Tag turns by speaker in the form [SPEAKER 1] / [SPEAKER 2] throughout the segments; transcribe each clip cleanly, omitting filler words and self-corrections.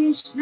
[SPEAKER 1] Hare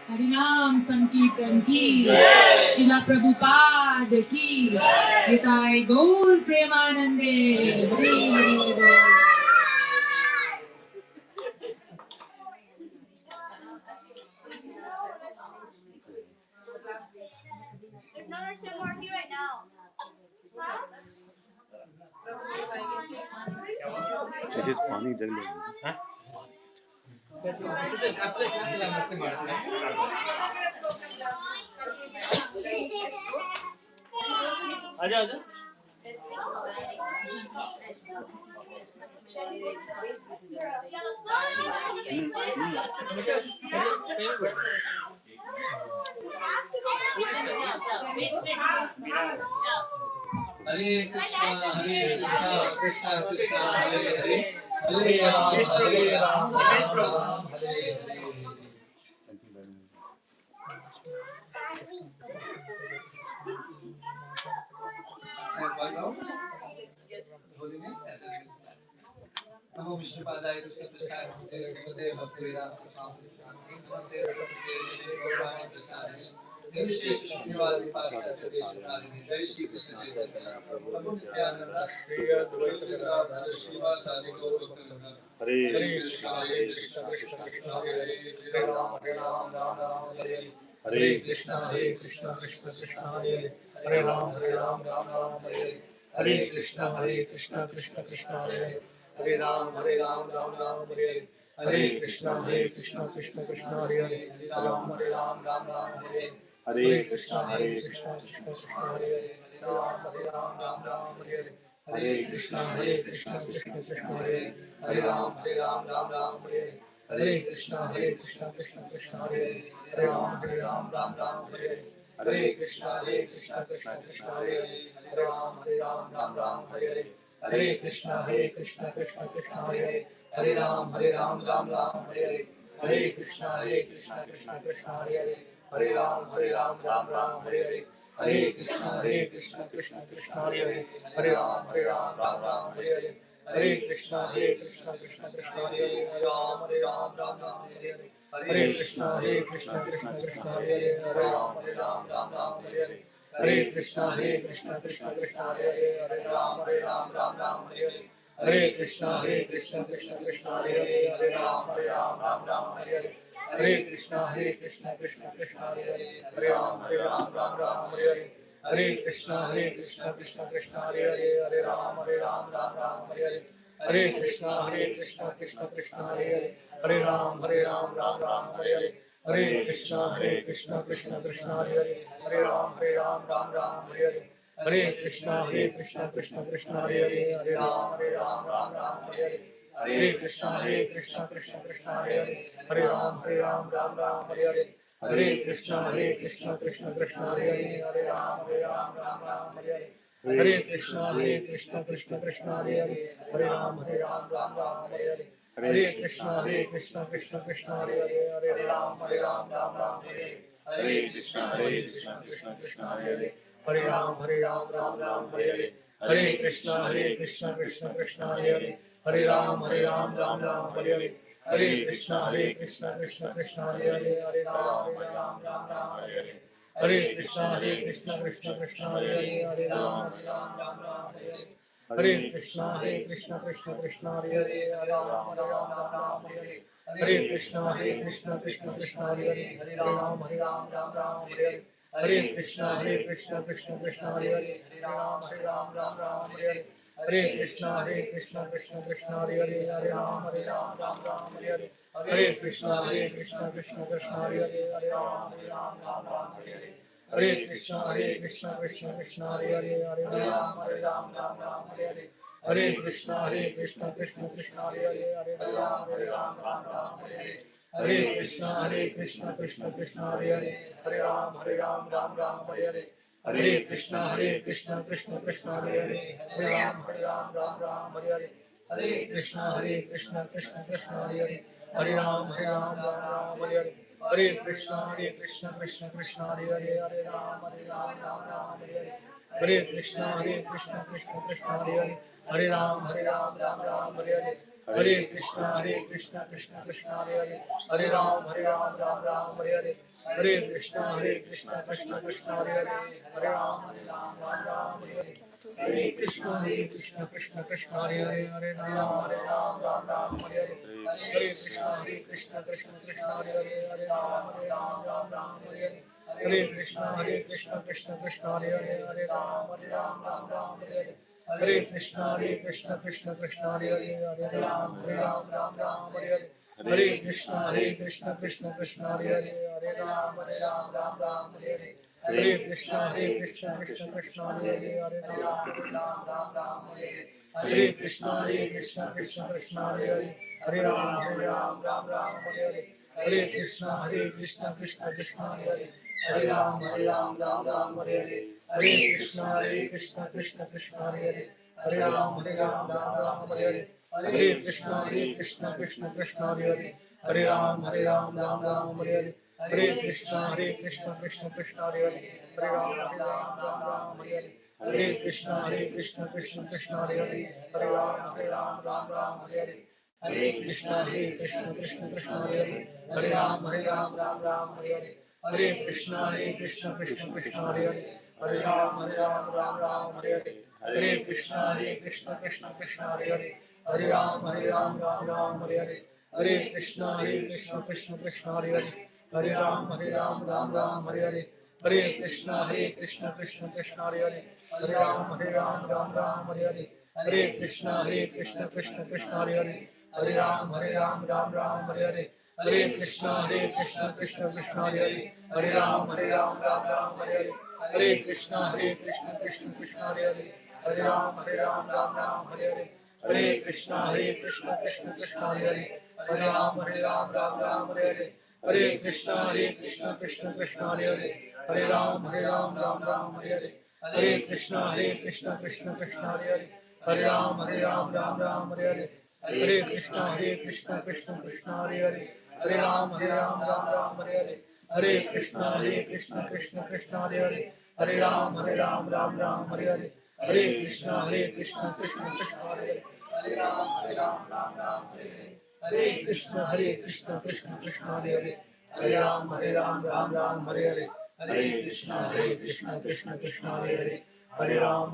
[SPEAKER 1] हरिनाम संकीर्तन की, शिला प्रभुपाद की, निताई गौर प्रेमानंदे, हरि हरि बोल।
[SPEAKER 2] पानी जग आजा आजा
[SPEAKER 3] हरे कृष्णा कृष्णा कृष्णा हरे हरे हरे राम राम राम हरे हरे। नमो विष्णुपादाय कृष्णपृष्ठाय भूते सुदेव भक्तिवेदांत स्वामी नमस्ते सरस्वती देवी गौरवाणी प्रसारिणे निर्विशेष शून्यवादी पाश्चात्य देशकालिने जय श्री कृष्ण चैतन्य प्रभु नित्यानंद श्री अद्वैत गदाधर श्रीवासादि गौर भक्तवृंद हरे कृष्ण कृष्ण कृष्ण हरे हरे हरे राम राम राम हरे हरे कृष्ण कृष्ण कृष्ण हरे हरे राम राम हरे हरे कृष्ण कृष्ण कृष्ण हरे हरे राम राम हरे हरे कृष्ण कृष्ण कृष्ण हरे हरे राम राम हरे हरे कृष्ण कृष्ण हरे राम हरे हरे कृष्ण कृष्ण हरे हरे राम हरे हरे कृष्ण कृष्ण हरे हरे राम हरे हरे कृष्ण कृष्ण हरे हरे राम हरे हरे कृष्ण कृष्ण हरे हरे राम हरे हरे कृष्ण कृष्ण हरे हरे राम हरे हरे कृष्ण कृष्ण हरे हरे राम हरे हरे कृष्ण कृष्ण हरे राम हरे कृष्ण कृष्ण हरे राम हरे हरे कृष्ण कृष्ण हरे राम हरे हरे कृष्ण कृष्ण हरे राम हरे हरे कृष्ण कृष्ण हरे राम हरे हरे कृष्ण कृष्ण हरे राम हरे हरे कृष्ण कृष्ण हरे राम हरे हरे कृष्ण कृष्ण हरे राम हरे हरे कृष्ण कृष्ण हरे राम हरे हरे कृष्ण कृष्ण हरे राम हरे हरे कृष्ण कृष्ण हरे राम हरे हरे कृष्ण कृष्ण हरे राम हरे हरे कृष्ण कृष्ण हरे राम हरे हरे कृष्ण कृष्ण कृष्ण हरे Hare Ram Ram Hare Hare Hare Krishna Krishna Krishna Hare Hare Hare Ram Ram Ram Hare Hare Hare Krishna Krishna Krishna Hare Hare Hare Ram Ram Hare Hare Hare Krishna Krishna Krishna Hare Hare Hare Ram Ram Hare Hare Hare Krishna Krishna Krishna Hare Hare Hare Ram Ram Hare Hare Hare Krishna Krishna Krishna Hare Hare Hare Ram Ram Hare Hare Hare Krishna Krishna Krishna Hare Hare Hare Ram Ram Hare Hare Hare Krishna Krishna Krishna Hare Hare Hare Ram Ram Hare Hare Hare Krishna Krishna Krishna Hare Hare Hare Ram Ram Hare Hare Hare Krishna Krishna Hare Hare Hare Ram Hare Hare Hare Krishna Krishna Krishna Hare Hare Hare Ram Hare Hare Hare Krishna Krishna Hare Hare Hare Ram Ram Hare Hare Hare Krishna Krishna Krishna Hare Hare Hare Ram Hare Hare Hare Krishna Krishna Krishna Hare Hare Hare Ram Hare Hare Hare Krishna Krishna Krishna Hare Hare Hare Ram Hare Hare Hare Krishna Krishna Krishna Hare Hare Hare Ram Hare Hare Hare Krishna Krishna Krishna Hare Hare Hare Ram Hare Hare Hare Krishna Krishna Krishna Hare Hare Hare Ram Hare Hare Hare Krishna Krishna Krishna Hare Hare Hare Ram Hare Hare Hare Krishna Krishna Krishna Hare Hare Hare Ram Hare Hare Hare Krishna Krishna Krishna Hare Hare Hare Ram Hare Hare Hare Krishna Krishna Krishna Hare Hare Hare Ram Hare Hare Hare Krishna Krishna Krishna Hare Hare Hare Ram Hare Hare Hare Krishna Krishna Krishna Hare Hare Hare Ram Hare Hare Hare Krishna Krishna Krishna Hare Hare Hare Ram Hare Hare Hare Krishna Krishna Krishna Hare Hare Hare Ram Hare Hare Hare Krishna Krishna Krishna Hare Hare Hare Ram Hare Hare Hare Krishna Krishna Krishna Hare Hare Hare Ram Hare Hare Hare Krishna Krishna Krishna Hare Hare Hare Ram Hare Hare Hare Krishna Krishna Krishna Hare Hare Hare Ram Hare Hare Hare Krishna Krishna Krishna Hare Hare Hare Ram Hare Hare Hare Krishna Krishna Krishna Hare Hare Hare Ram Hare Hare Hare Krishna Krishna Krishna Hare Hare Hare Ram Hare Hare Hare Krishna Krishna Krishna Hare Hare Hare Ram Hare Hare Hare Krishna Krishna Krishna Hare Hare Hare Ram Hare Hare Hare Krishna Krishna Krishna Hare Hare Hare Ram Hare Hare Hare Krishna Krishna Krishna Hare Hare Hare Ram Hare Hare Hare Krishna Krishna Krishna Hare Hare Hare Ram Hare Hare Hare Krishna Krishna Krishna Hare Hare Hare Ram Hare Hare Hare Krishna Krishna Krishna Hare Hare Hare Ram Hare Hare Hare Krishna Krishna Krishna Hare Hare Hare Ram Hare Hare Hare Krishna Krishna Krishna Hare Hare Hare Ram Hare Hare Hare Krishna Krishna Krishna Hare Hare Hare Ram Hare Hare Hare Krishna Krishna Krishna Hare Hare Hare Ram Hare Hare Hare Krishna Krishna Krishna Hare Hare Hare Ram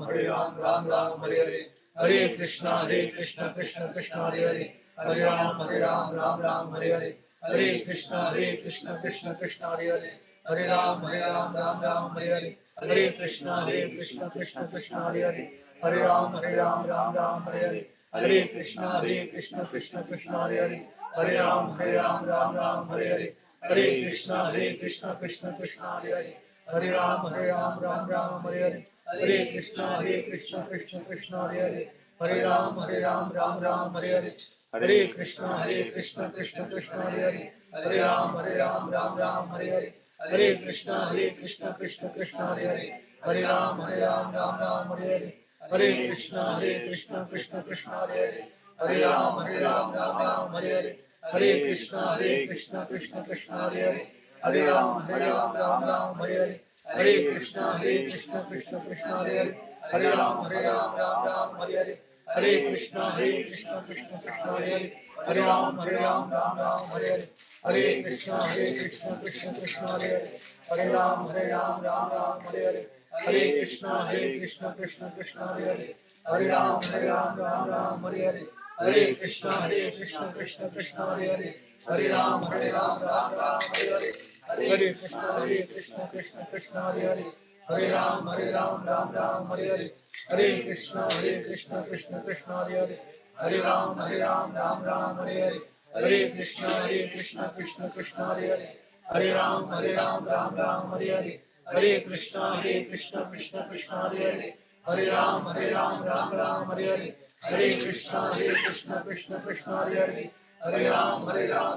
[SPEAKER 3] Hare Hare Hare Krishna Krishna Krishna Hare Hare Hare Ram Hare Hare Hare Krishna Krishna Krishna Hare Hare Hare Ram Hare Hare Hare Krishna Krishna Krishna Hare Hare Hare Ram Hare Hare Hare Krishna Krishna Krishna Hare Hare Hare Ram Hare Hare Hare Krishna Krishna Krishna Hare Hare Hare Ram Hare Hare Hare Krishna Krishna Krishna Hare Hare Hare Ram Hare Hare Hare Krishna Krishna Krishna Hare Hare Hare Ram Hare Hare Hare Krishna Krishna Krishna Hare Hare Hare Ram Hare Hare Hare Krishna Krishna Krishna Hare Hare Hare Ram Hare Hare Hare Krishna Krishna Krishna Hare Hare Hare Ram Hare Hare Hare Krishna Krishna Krishna Hare Hare Hare Ram Hare Hare Hare Krishna, Krishna Krishna, Hare Hare, Hare Ram, Ram Ram, Hare Hare, Hare Krishna, Krishna Krishna, Hare Hare, Hare Ram, Ram Ram, Hare Hare, Hare Krishna, Krishna Krishna, Hare Hare, Hare Ram, Ram Ram, Hare Hare, Hare Krishna, Krishna Krishna, Hare Hare, Hare Ram, Ram Hare Hare, Hare Krishna, Krishna Krishna, Hare Hare, Hare Ram, Ram Hare Hare, Hare Krishna, Krishna Krishna, Hare Hare, Hare Ram, Ram Hare Hare, Hare Krishna, Krishna Krishna, Hare Hare, Hare Ram, Ram Hare Hare, Hare Krishna, Krishna Krishna, Hare Hare, Hare Ram, Ram Hare Hare, Hare Krishna, Krishna Krishna, Hare Hare, Hare Ram, Ram Hare Hare, Hare Krishna, Krishna Krishna, Hare Hare, Hare Ram, Ram Hare Hare, Hare Krishna, Krishna Krishna, Hare Hare, Hare Ram,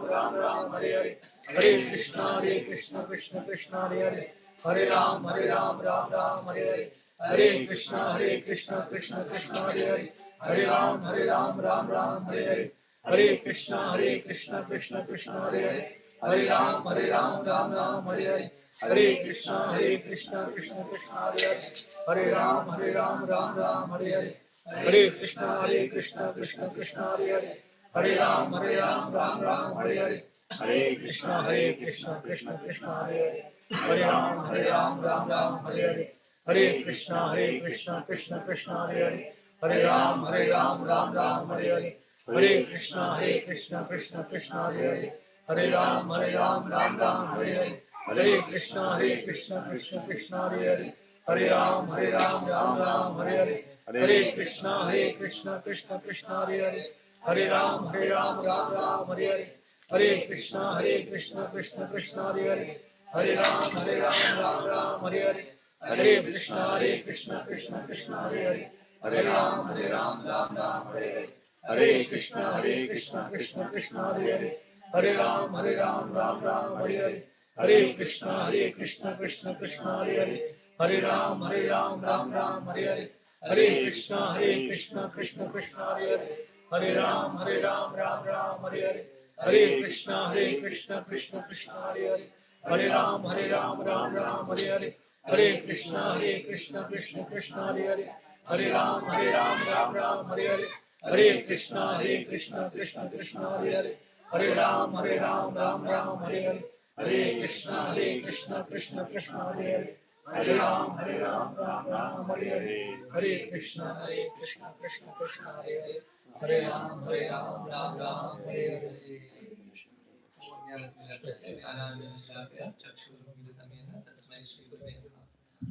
[SPEAKER 3] Ram Hare Hare, Hare Krishna, Krishna Krishna, Hare Hare, Hare Ram, Ram Hare Hare, Hare Krishna, Krishna Krishna, Hare Hare, Hare Ram, Ram Hare Hare, Hare Krishna, Krishna Krishna, Hare Hare, Hare Ram, Ram Hare Hare, Hare Krishna, Krishna Krishna, Hare Hare, Hare Ram, Ram Hare Hare, Hare Krishna, Krishna Krishna, Hare Hare, Hare Ram, Ram Hare Hare, Hare Krishna, Krishna Krishna, Hare Hare, Hare Ram, Ram Hare Hare, Hare Krishna, Krishna Krishna, Hare Hare, Hare Ram, Ram Hare Hare, Hare Krishna, Krishna Krishna, Hare Hare, Hare Ram, Ram Hare Hare, Hare Krishna, Krishna Krishna, Hare Hare, Hare Ram, Ram Hare Hare, Hare Krishna, Krishna Krishna, Hare Hare, Hare Ram, Ram Hare Hare, Hare Krishna, Krishna Krishna, Hare Hare, Hare Ram, Ram Hare Hare, Hare Krishna, Krishna Krishna, Hare Hare, Hare Ram, Ram Hare Hare, Hare Krishna, Krishna Krishna, Hare Hare, Hare Ram, Ram Hare Hare, Hare Krishna, Krishna Krishna, Hare Hare, Hare Ram, Ram Hare Hare, Hare Krishna, Krishna Krishna, Hare Hare, Hare Ram, Ram Hare Hare, Hare Krishna, Krishna Krishna, Hare Hare, Hare Ram, Ram Hare Hare, Hare Krishna, Krishna Krishna, Hare Hare, Hare Ram, Ram Hare Hare, Hare Krishna, Krishna Krishna, Hare Hare, Hare Ram, Ram Hare Hare, Hare Krishna, Krishna Krishna, Hare Hare, Hare Ram, Ram Hare Hare.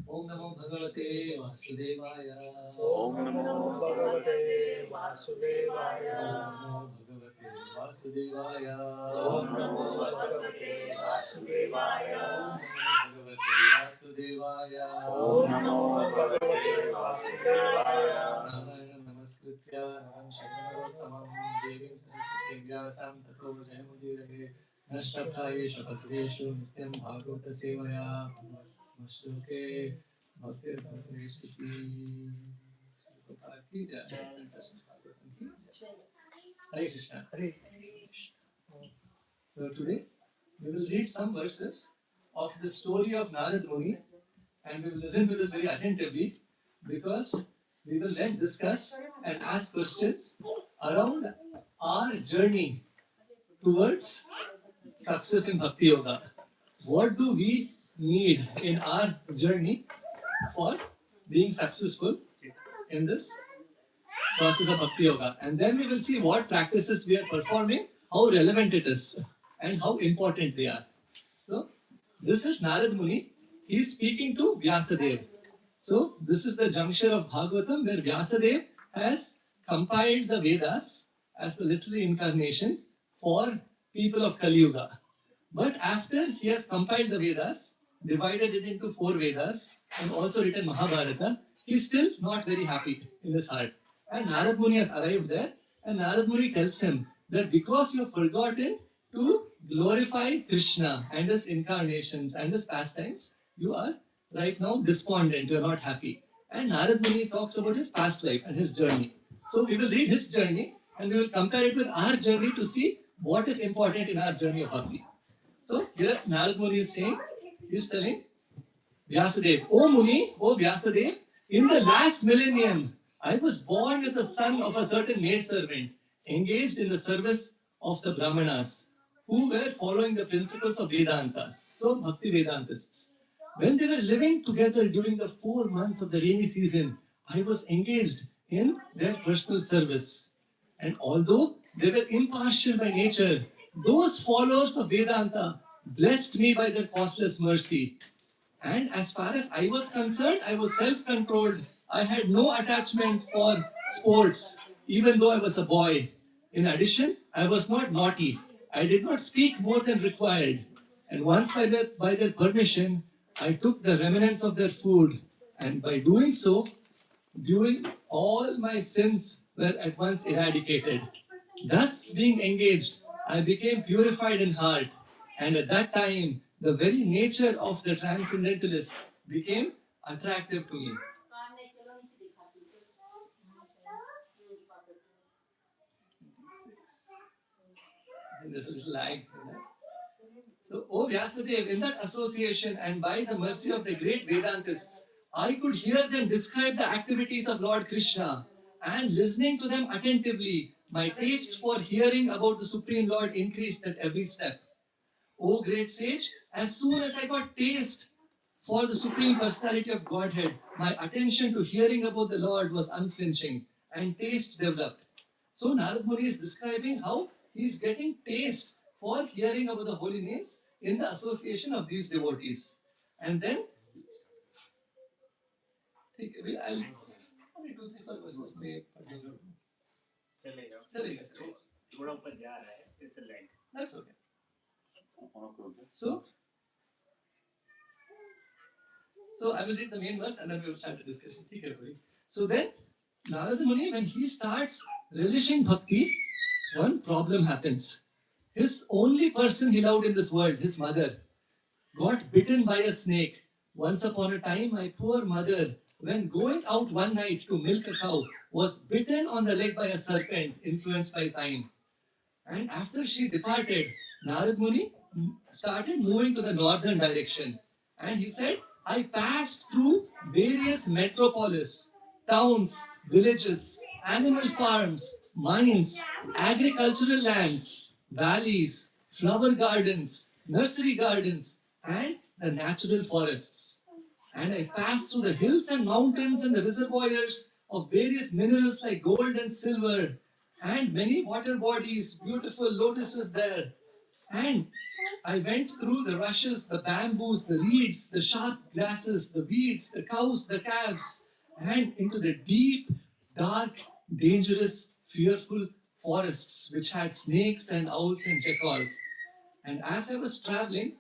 [SPEAKER 3] Om Namo Bhagavate Vasudevaya. Om Namo Bhagavate Vasudevaya. Om Namo Bhagavate Vasudevaya. Om Namo Bhagavate Vasudevaya. Om Namo Bhagavate Vasudevaya. Narayanam Namaskritya Naram Sharanam Devim Saraswati Vyasam Tato Jayamudirahe Nashtabdayeshu Patreshu Nityam Bhagavata Sevaya. Shloke Bhakti Bhagavati Hare Krishna. So today we will read some verses of the story of Narad Muni, and we will listen to this very attentively because we will then discuss and ask questions around our journey towards success in Bhakti Yoga. What do we need in our journey for being successful in this process of Bhakti Yoga? And then we will see what practices we are performing, how relevant it is, and how important they are. So, this is Narad Muni. He is speaking to Vyasadeva. So, this is the juncture of Bhagwatam where Vyasadeva has compiled the Vedas as the literary incarnation for people of Kali Yuga. But after he has compiled the Vedas, divided it into 4 Vedas, and also written Mahabharata, he is still not very happy in his heart. And Narad Muni has arrived there, and Narad Muni tells him that because you have forgotten to glorify Krishna and his incarnations and his pastimes, you are right now despondent, you are not happy. And Narad Muni talks about his past life and his journey. So we will read his journey and we will compare it with our journey to see what is important in our journey of Bhakti. So here Narad Muni is saying, he is telling Vyasadeva, O Muni, O Vyasadeva, in the last millennium, I was born with the son of a certain maidservant, engaged in the service of the Brahmanas, who were following the principles of Vedantas, so Bhakti Vedantists. When they were living together during the 4 months of the rainy season, I was engaged in their personal service. And although they were impartial by nature, those followers of Vedanta blessed me by their causeless mercy. And as far as I was concerned, I was self-controlled. I had no attachment for sports, even though I was a boy. In addition, I was not naughty. I did not speak more than required. And once by their permission, I took the remnants of their food. And by doing so, during all my sins were at once eradicated. Thus, being engaged, I became purified in heart, and at that time, the very nature of the transcendentalist became attractive to me. And there's a little lag in that. So, O Vyasadeva, in that association and by the mercy of the great Vedantists, I could hear them describe the activities of Lord Krishna, and listening to them attentively, my taste for hearing about the Supreme Lord increased at every step. O great sage, as soon as I got taste for the Supreme Personality of Godhead, my attention to hearing about the Lord was unflinching and taste developed. So Narad Muni is describing how he is getting taste for hearing about the holy names in the association of these devotees. And then, I'll only 2, 3, 4 verses may
[SPEAKER 2] चलेगा
[SPEAKER 3] चलेगा.
[SPEAKER 2] थोड़ा ऊपर जा रहा है it's a lag.
[SPEAKER 3] That's okay. So I will read the main verse and then we will start the discussion. Okay, everybody. So then, Narada Muni, when he starts relishing bhakti, one problem happens. His only person he loved in this world, his mother, got bitten by a snake. Once upon a time, my poor mother, when going out one night to milk a cow, was bitten on the leg by a serpent influenced by time. And after she departed, Narad Muni started moving to the northern direction. And he said, I passed through various metropolis, towns, villages, animal farms, mines, agricultural lands, valleys, flower gardens, nursery gardens, and the natural forests. And I passed through the hills and mountains and the reservoirs of various minerals like gold and silver, and many water bodies, beautiful lotuses there. And I went through the rushes, the bamboos, the reeds, the sharp grasses, the weeds, the cows, the calves, and into the deep, dark, dangerous, fearful forests which had snakes and owls and jackals. And as I was traveling,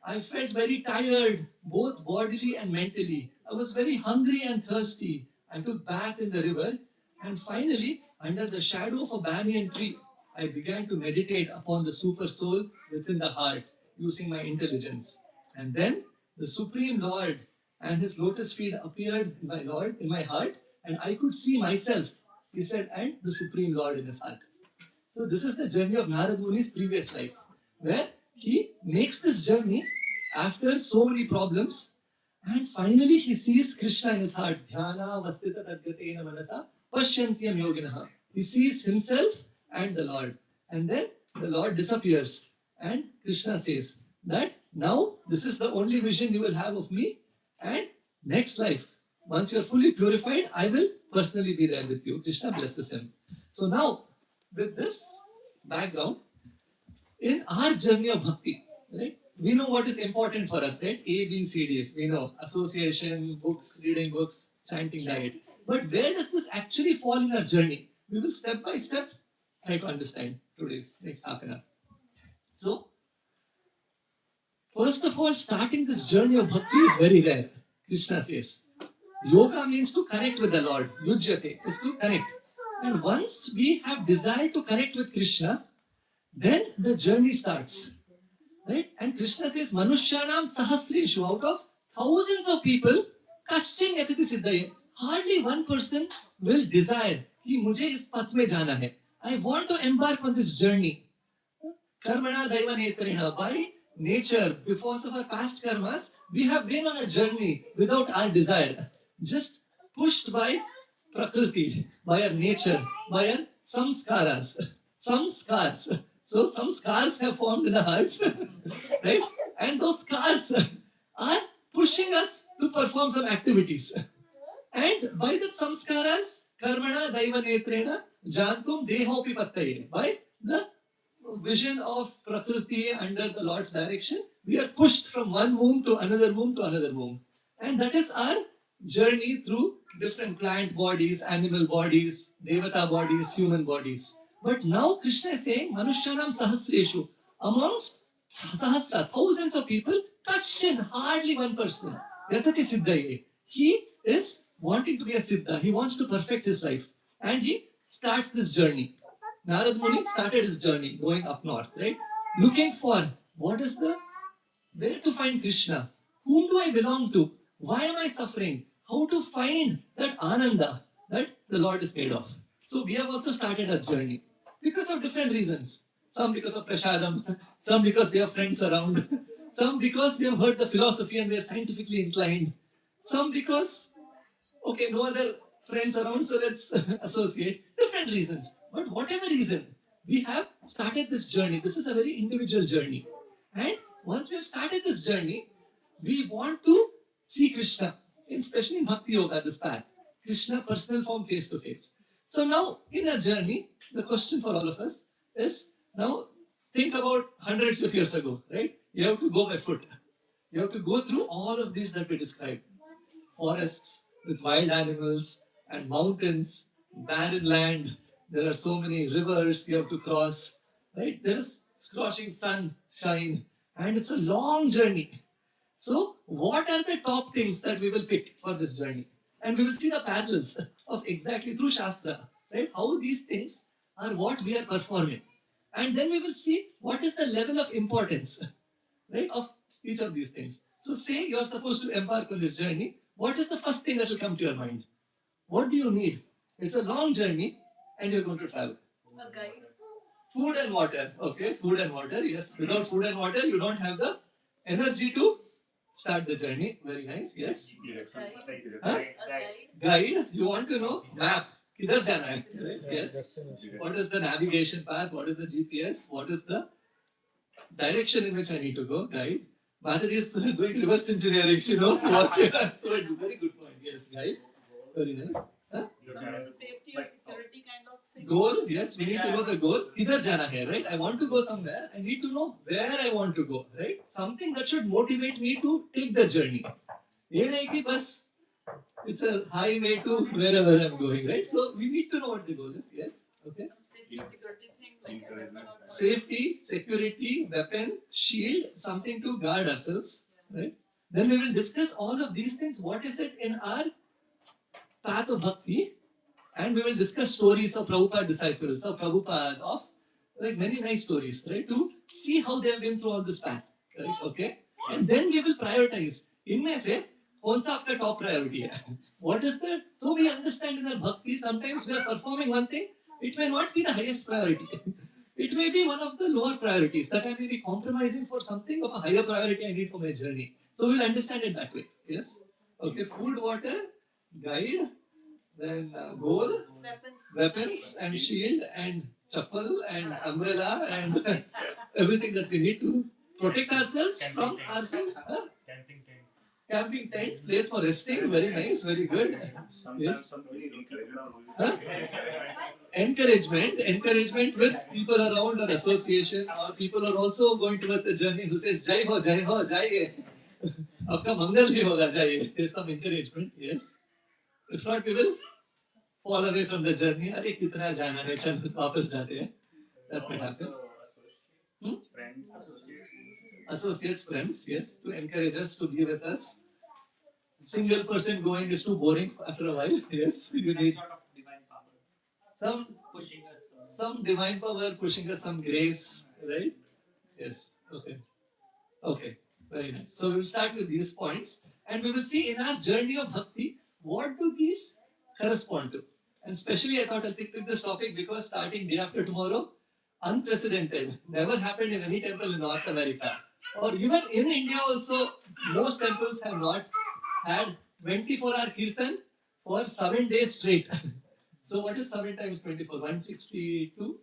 [SPEAKER 3] I felt very tired, both bodily and mentally. I was very hungry and thirsty. I took bath in the river, and finally, under the shadow of a banyan tree, I began to meditate upon the super soul within the heart, using my intelligence. And then the Supreme Lord and his lotus feet appeared in my heart, and I could see myself, he said, and the Supreme Lord in his heart. So this is the journey of Narad Muni's previous life, where he makes this journey after so many problems, and finally he sees Krishna in his heart. Dhyana vastita tadgatena manasa pashyantyam yoginaha. He sees himself and the Lord. And then the Lord disappears. And Krishna says that now this is the only vision you will have of me. And next life, once you are fully purified, I will personally be there with you. Krishna blesses him. So now, with this background, in our journey of bhakti, right, we know what is important for us, right? A, B, C, Ds. We know association, books, reading books, chanting diet. But where does this actually fall in our journey? We will step by step try to understand today's next half an hour. So, first of all, starting this journey of bhakti is very rare. Krishna says, yoga means to connect with the Lord. Yujyate is to connect. And once we have desire to connect with Krishna, then the journey starts. Right? And Krishna says, Manushyanam sahasreshu, out of thousands of people, kaschin yatati siddhaye. Hardly one person will desire कि मुझे इस पथ में जाना है. I want to embark on this journey. Karmana daiva netreena, by nature, because of our past karmas, we have been on a journey without our desire, just pushed by Prakriti, by our nature, by our samskaras, some scars. So some scars have formed in the hearts, right? And those scars are pushing us to perform some activities. And by that samskaras, karmana daiva netrena jantum dehopi pattaye. By the vision of Prakriti under the Lord's direction, we are pushed from one womb to another womb to another womb. And that is our journey through different plant bodies, animal bodies, devata bodies, human bodies. But now Krishna is saying, Manushyanam Sahasreshu, amongst Sahasra, thousands of people, Kachin, hardly one person. Yatati Siddhaye. He is wanting to be a Siddha. He wants to perfect his life. And he starts this journey. Narad Muni started his journey going up north, right? Looking for what is the, where to find Krishna? Whom do I belong to? Why am I suffering? How to find that Ananda that the Lord is made of? So we have also started a journey because of different reasons. Some because of Prashadam, some because we have friends around, some because we have heard the philosophy and we are scientifically inclined, some because, okay, no other friends around, so let's associate. Different reasons. But whatever reason, we have started this journey. This is a very individual journey. And once we have started this journey, we want to see Krishna, especially in Bhakti Yoga, this path. Krishna, personal form, face to face. So now, in a journey, the question for all of us is, now think about hundreds of years ago, right? You have to go by foot. You have to go through all of these that we described. Forests with wild animals and mountains, barren land. There are so many rivers you have to cross, right? There is scorching sun shine, and it's a long journey. So, what are the top things that we will pick for this journey? And we will see the parallels of exactly through Shastra, right? How these things are what we are performing. And then we will see what is the level of importance, right, of each of these things. So, say you're supposed to embark on this journey. What is the first thing that will come to your mind? What do you need? It's a long journey and you're going to travel.
[SPEAKER 4] A guide.
[SPEAKER 3] Food and water. Okay, food and water. Yes, without food and water, you don't have the energy to start the journey. Very nice. Yes.
[SPEAKER 2] Yes. Thank you.
[SPEAKER 3] Huh? Guide. You want to know map. Kidhar jana hai? Right? Yes. What is the navigation path? What is the GPS? What is the direction in which I need to go? Guide. Mataji is doing reverse engineering. She knows what she wants. So very good point. Yes, guide. Very nice. Huh?
[SPEAKER 4] Safety or security kind of thing.
[SPEAKER 3] Goal, yes, we need to know the goal. Kidhar jana hai, right? I want to go somewhere. I need to know where I want to go, right? Something that should motivate me to take the journey. Ye nahi ki bas, it's a highway to wherever I'm going, right? So we need to know what the goal is. Yes, okay.
[SPEAKER 4] Safety or security thing like a weapon or
[SPEAKER 3] Safety, security, weapon, shield, something to guard ourselves, right? Then we will discuss all of these things. What is it in our path of bhakti? And we will discuss stories of Prabhupada disciples, of Prabhupada, of like many nice stories, right? To see how they have been through all this path, right? Okay. And then we will prioritize. इनमें से कौन सा आपका top priority है? What is the? So we understand in our bhakti, sometimes we are performing one thing, it may not be the highest priority. It may be one of the lower priorities that I may be compromising for something of a higher priority I need for my journey. So we'll understand it that way. Yes. Okay. Food, water, guide, then goal, weapons and shield and chappal and umbrella and everything that we need to protect ourselves from ourselves. Huh?
[SPEAKER 2] Camping tent.
[SPEAKER 3] Camping tent, place for resting. Very nice, very good. Yes. Huh? Encouragement with people around or association or people are also going towards the journey who says Jai ho, jaiye. Aapka mangal hi hoga, jaiye. There's some encouragement, yes. If not, we will fall away from the journey. अरे कितना जाना है, चल वापस जाते हैं. That might happen.
[SPEAKER 2] Friends, associates.
[SPEAKER 3] Associates, friends, yes, to encourage us to be with us. Single person going is too boring after a while. Yes, you need
[SPEAKER 2] Sort of divine power.
[SPEAKER 3] some
[SPEAKER 2] Pushing us.
[SPEAKER 3] some divine power pushing us, some grace, right? Yes. Okay. Okay. Very nice. So we'll start with these points, and we will see in our journey of bhakti what do these correspond to. And especially, I thought I'll pick this topic because starting day after tomorrow, unprecedented, never happened in any temple in North America. Or even in India also, most temples have not had 24-hour kirtan for 7 days straight. So what is 7 times 24? 162?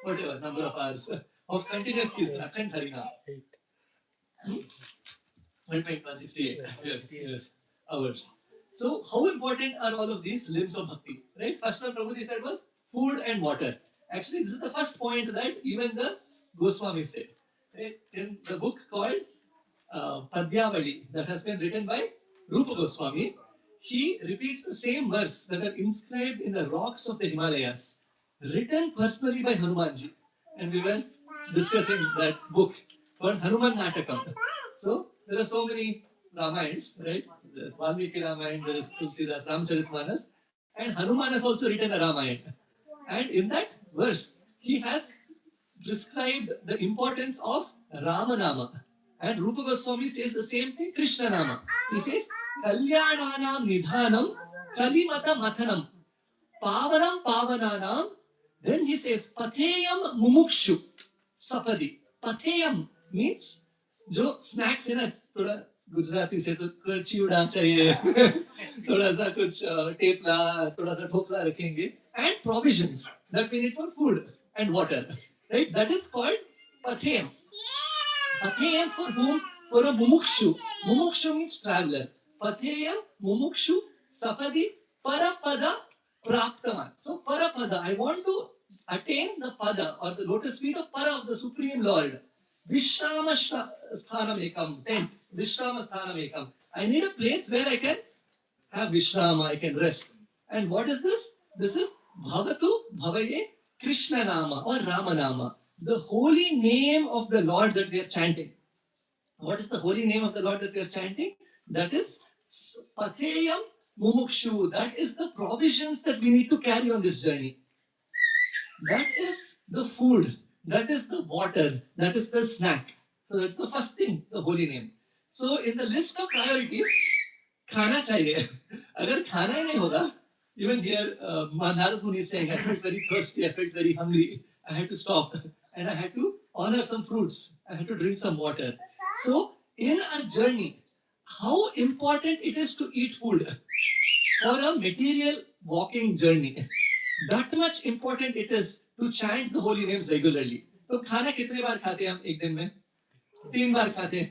[SPEAKER 3] Whatever number of hours of continuous kirtan, Akhand Harinam. 168. Yes. Hours. So how important are all of these limbs of bhakti? Right? First one Prabhuji said was food and water. Actually, this is the first point that even the Goswami said. Right? In the book called Padyavali that has been written by Rupa Goswami, he repeats the same verse that are inscribed in the rocks of the Himalayas, written personally by Hanumanji. And we were discussing that book called Hanuman Natakam. So there are so many Ramayans, right? There's Valmiki Ramayana, there is Tulsidas, Ramcharitmanas, and Hanuman has also written a Ramayana. And in that verse, he has described the importance of Ramanama. And Rupa Goswami says the same thing, Krishna Nama. He says, Kalyananam Nidhanam Kalimata Mathanam Pavanam Pavananam. Then he says, Patheyam Mumukshu Sapadi. Patheyam means जो snacks है ना थोड़ा गुजराती से तो कुछ चिवड़ा चाहिए थोड़ा सा कुछ टेपला थोड़ा सा ढोकला रखेंगे and provisions that we need for food and water, right? That is called patheyam. Patheyam for whom? For a mumukshu. Mumukshu means traveler. Patheyam mumukshu sapadi parapada praptaman. So parapada, I want to attain the pada or the lotus feet of para of the Supreme Lord. Vishrama sthanam ekam, tent. Vishrama sthanam ekam. I need a place where I can have vishrama, I can rest. And what is this? This is Bhavatu Bhavaye Krishna Nama or Rama Nama, the holy name of the Lord that we are chanting. What is the holy name of the Lord that we are chanting? That is Patheyam Mumukshu. That is the provisions that we need to carry on this journey. That is the food. That is the water. That is the snack. So that's the first thing, the holy name. So in the list of priorities, खाना चाहिए. अगर खाना ही नहीं होगा, even here, Narad Muni is saying, I felt very thirsty, I felt very hungry. I had to stop and I had to honor some fruits. I had to drink some water. So, in our journey, how important it is to eat food for a material walking journey. That much important it is to chant the holy names regularly. तो खाना कितने बार खाते हैं हम एक दिन में? 3 बार खाते हैं.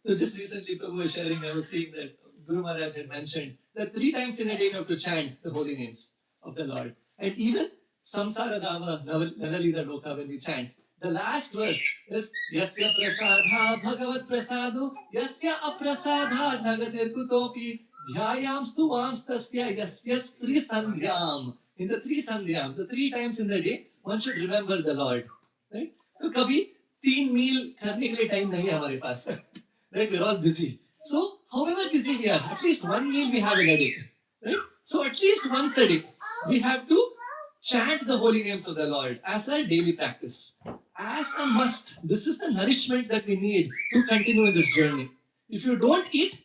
[SPEAKER 3] So just recently, Prabhu was sharing, I was seeing that Guru Maharaj had mentioned that 3 times in a day you have to chant the holy names of the Lord. And even Samsara Dava Nalalida Loka, when we chant, the last verse is Yasya Prasadha Bhagavat Prasadu Yasya Aprasadha Nagadir Kutopi Dhyayam Stuvams Tasya Yasyas Tri Sandhyam. In the Tri Sandhyam, the 3 times in the day, one should remember the Lord. Right? So, कभी 3 meal करने के लिए time नहीं है हमारे पास. Right? We're all busy. So, however busy we are, at least 1 meal we have in a day. Right? So, at least once a day, we have to chant the holy names of the Lord as a daily practice. As a must. This is the nourishment that we need to continue in this journey. If you don't eat,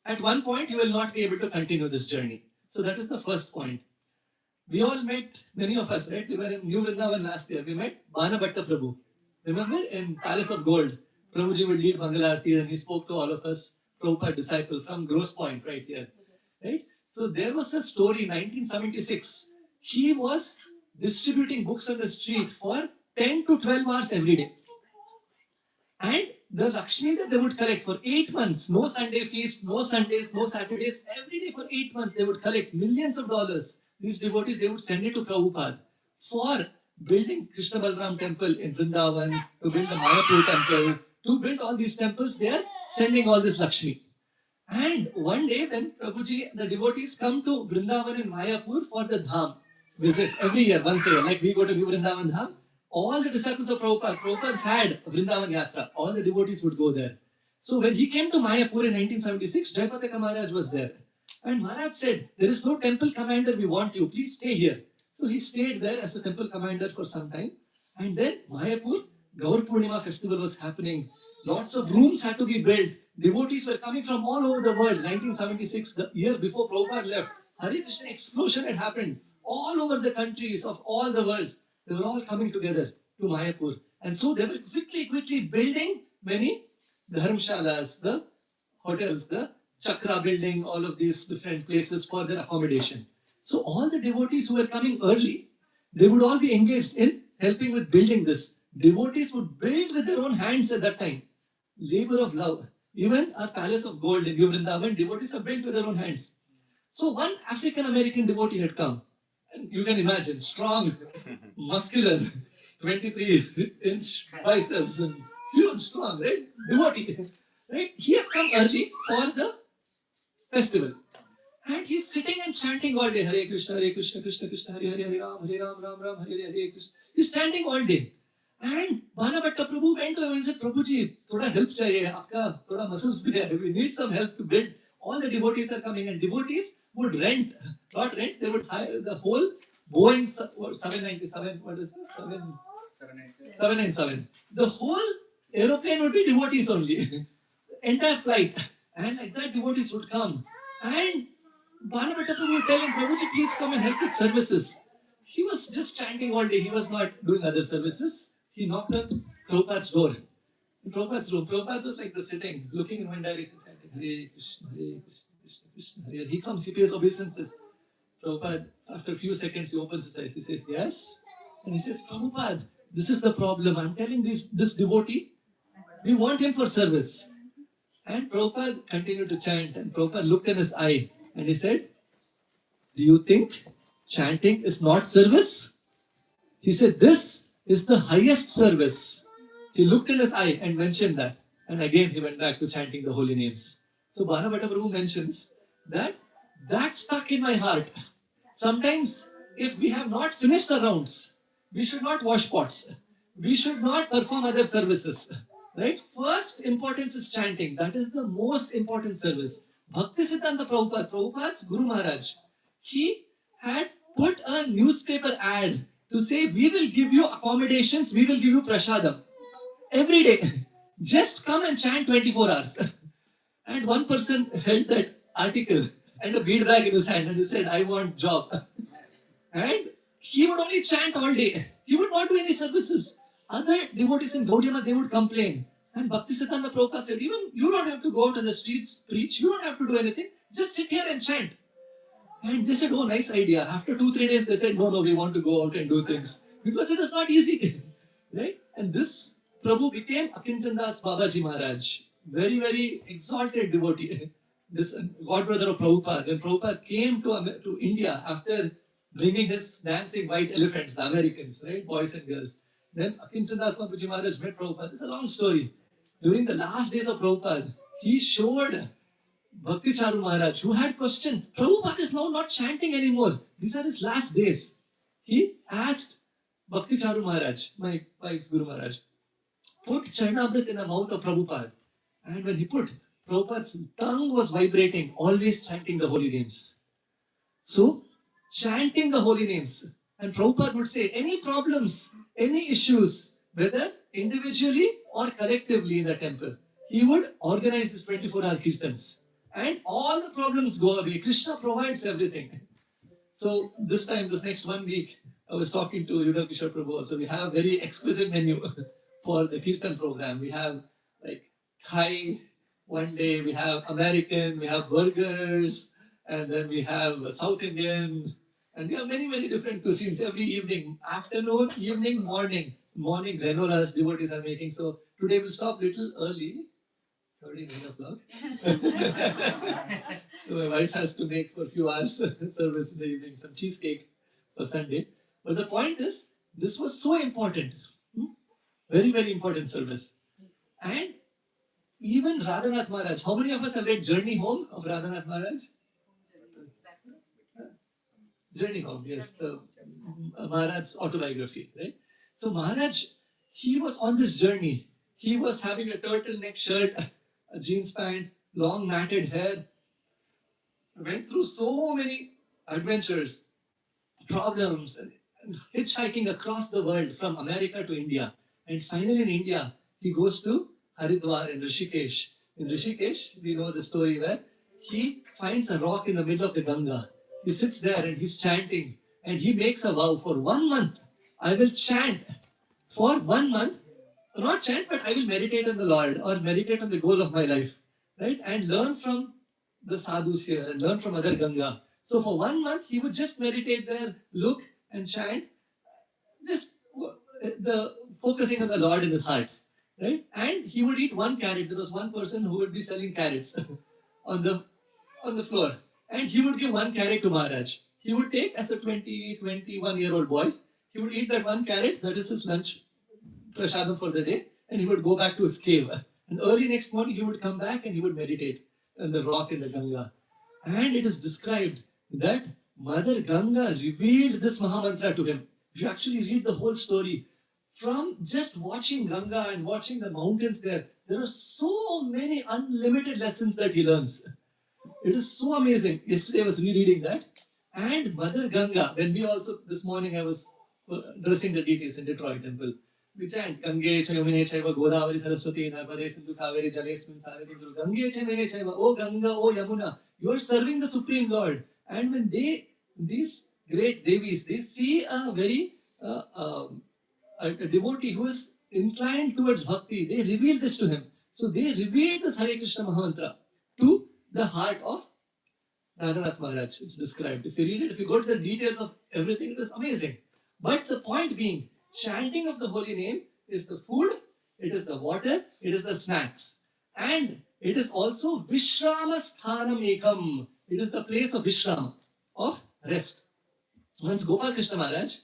[SPEAKER 3] at one point you will not be able to continue this journey. So, that is the first point. We all met, many of us, right? We were in New Vrindavan last year. We met Banabhatta Prabhu. Remember, in Palace of Gold, Prabhuji would lead Mangalarti and he spoke to all of us, Prabhupada disciple from Grosse Point right here. Right? So there was a story, 1976. He was distributing books on the street for 10 to 12 hours every day. And the Lakshmi that they would collect for 8 months, no Sunday feast, no Sundays, no Saturdays, every day for 8 months they would collect millions of dollars. These devotees, they would send it to Prabhupada for building Krishna Balram temple in Vrindavan, to build the Mayapur temple, to build all these temples. They are sending all this Lakshmi. And one day when Prabhuji, the devotees come to Vrindavan and Mayapur for the Dham visit every year, once a year, like we go to New Vrindavan Dham, all the disciples of Prabhupada had Vrindavan Yatra. All the devotees would go there. So when he came to Mayapur in 1976, Jayapataka Maharaj was there. And Maharaj said, there is no temple commander, we want you, please stay here. So he stayed there as a temple commander for some time. And then Mayapur, Gaur Purnima festival was happening. Lots of rooms had to be built. Devotees were coming from all over the world. 1976, the year before Prabhupada left, Hare Krishna explosion had happened. All over the countries of all the worlds, they were all coming together to Mayapur. And so they were quickly building many
[SPEAKER 5] dharmshalas, the hotels, the chakra building, all of these different places for their accommodation. So all the devotees who were coming early, they would all be engaged in helping with building this. Devotees would build with their own hands at that time. Labor of love. Even our palace of gold in New Vrindavan, devotees have built with their own hands. So one African American devotee had come. And you can imagine, strong, muscular, 23-inch biceps, and huge, strong, right? Devotee. Right? He has come early for the festival. And he's sitting and chanting all day. Hare Krishna, Krishna Krishna, Hare Hare, Ram, Ram, Hare Hare Krishna. He's chanting all day. And Bhanabhatta Prabhu went to him and said, Prabhuji, thoda help chahiye, aapka thoda muscles bhi hai. We need some help to build. All the devotees are coming, and devotees would rent, not rent, they would hire the whole Boeing 797, what is it? 797. The whole aeroplane would be devotees only. Entire flight. And like that, devotees would come. And Bhanabhatta Prabhu would tell him, Prabhuji, please come and help with services. He was just chanting all day. He was not doing other services. He knocked on Prabhupada's door. In Prabhupada's room, Prabhupada was like this sitting, looking in one direction, chanting, Hare Krishna, Krishna Krishna, Hare Hare. He comes, he pays obeisances. Prabhupada, after a few seconds, he opens his eyes. He says, yes. And he says, Prabhupada, this is the problem. I'm telling this devotee, we want him for service. And Prabhupada continued to chant. And Prabhupada looked in his eye and he said, do you think chanting is not service? He said, this is the highest service. He looked in his eye and mentioned that. And again, he went back to chanting the holy names. So Bhanabhatta Prabhu mentions that stuck in my heart. Sometimes, if we have not finished our rounds, we should not wash pots. We should not perform other services. Right? First importance is chanting. That is the most important service. Bhakti Siddhanta Prabhupada, Prabhupada's Guru Maharaj, he had put a newspaper ad to say, we will give you accommodations, we will give you prasadam. Every day. Just come and chant 24 hours. And one person held that article and a bead bag in his hand and he said, I want job. And he would only chant all day. He would not do any services. Other devotees in Gaudiya, they would complain. And Bhakti Siddhanta Prabhupada said, even you don't have to go out on the streets, preach. You don't have to do anything. Just sit here and chant. And they said, oh, nice idea. After 2-3 days, they said, no, we want to go out and do things. Because it is not easy. Right? And this Prabhu became Akinchandas Babaji Maharaj. Very, very exalted devotee. This godbrother of Prabhupada. When Prabhupada came to India after bringing his dancing white elephants, the Americans, right? Boys and girls. Then Akinchandas Babaji Maharaj met Prabhupada. It's a long story. During the last days of Prabhupada, he showed Bhakti Charu Maharaj, who had questioned, Prabhupada is now not chanting anymore. These are his last days. He asked Bhakti Charu Maharaj, my wife's Guru Maharaj, put Charnamrit in the mouth of Prabhupada. And when he put, Prabhupada's tongue was vibrating, always chanting the holy names. So, chanting the holy names. And Prabhupada would say, any problems, any issues, whether individually or collectively in the temple, he would organize this 24-hour kirtans. And all the problems go away. Krishna provides everything. So this next 1 week, I was talking to Yugal Kishore Prabhu also. We have a very exquisite menu for the kirtan program. We have like Thai one day, we have American, we have burgers, and then we have South Indian, and we have many, many different cuisines every evening, afternoon, evening, morning. Morning granolas devotees are making. So today we'll stop little early. It's already 9 o'clock. So my wife has to make for a few hours service in the evening, some cheesecake for Sunday. But the point is, this was so important. Very, very important service. And even Radhanath Maharaj, how many of us have read Journey Home of Radhanath Maharaj? Journey Home, yes, the Maharaj's autobiography, right? So Maharaj, he was on this journey. He was having a turtleneck shirt, a jeans pant, long matted hair. Went through so many adventures, problems, and hitchhiking across the world from America to India. And finally in India, he goes to Haridwar and Rishikesh. In Rishikesh, we know the story where he finds a rock in the middle of the Ganga. He sits there and he's chanting. And he makes a vow for 1 month. I will chant for 1 month not chant, but I will meditate on the Lord or meditate on the goal of my life, right? And learn from the sadhus here and learn from other Ganga. So for 1 month, he would just meditate there, look and chant, just the focusing on the Lord in his heart, right? And he would eat 1 carrot. There was one person who would be selling carrots on the floor, and he would give 1 carrot to Maharaj. He would take, as a 21-year-old boy, he would eat that 1 carrot, that is his lunch prasadam for the day, and he would go back to his cave. And early next morning, he would come back and he would meditate on the rock in the Ganga. And it is described that Mother Ganga revealed this Mahamantra to him. If you actually read the whole story, from just watching Ganga and watching the mountains there are so many unlimited lessons that he learns. It is so amazing. Yesterday I was rereading that. And Mother Ganga, when we also, this morning I was dressing the deities in Detroit temple. We chant Gange Chayamine Chaiva Godavari Saraswati Narmade Sindhu Kaveri Jalesmin Saradhi Guru Gange Chayamine Chaiva. Oh Ganga, oh Yamuna, you are serving the Supreme Lord. And when these great Devis, they see a very a devotee who is inclined towards bhakti, they reveal this to him. So they revealed this Hare Krishna Mahamantra to the heart of Radhanath Maharaj. It's described. If you read it, if you go to the details of everything, it is amazing. But the point being, chanting of the holy name is the food, it is the water, it is the snacks. And it is also Vishrama Sthanam Ekam. It is the place of Vishram, of rest. Once Gopal Krishna Maharaj,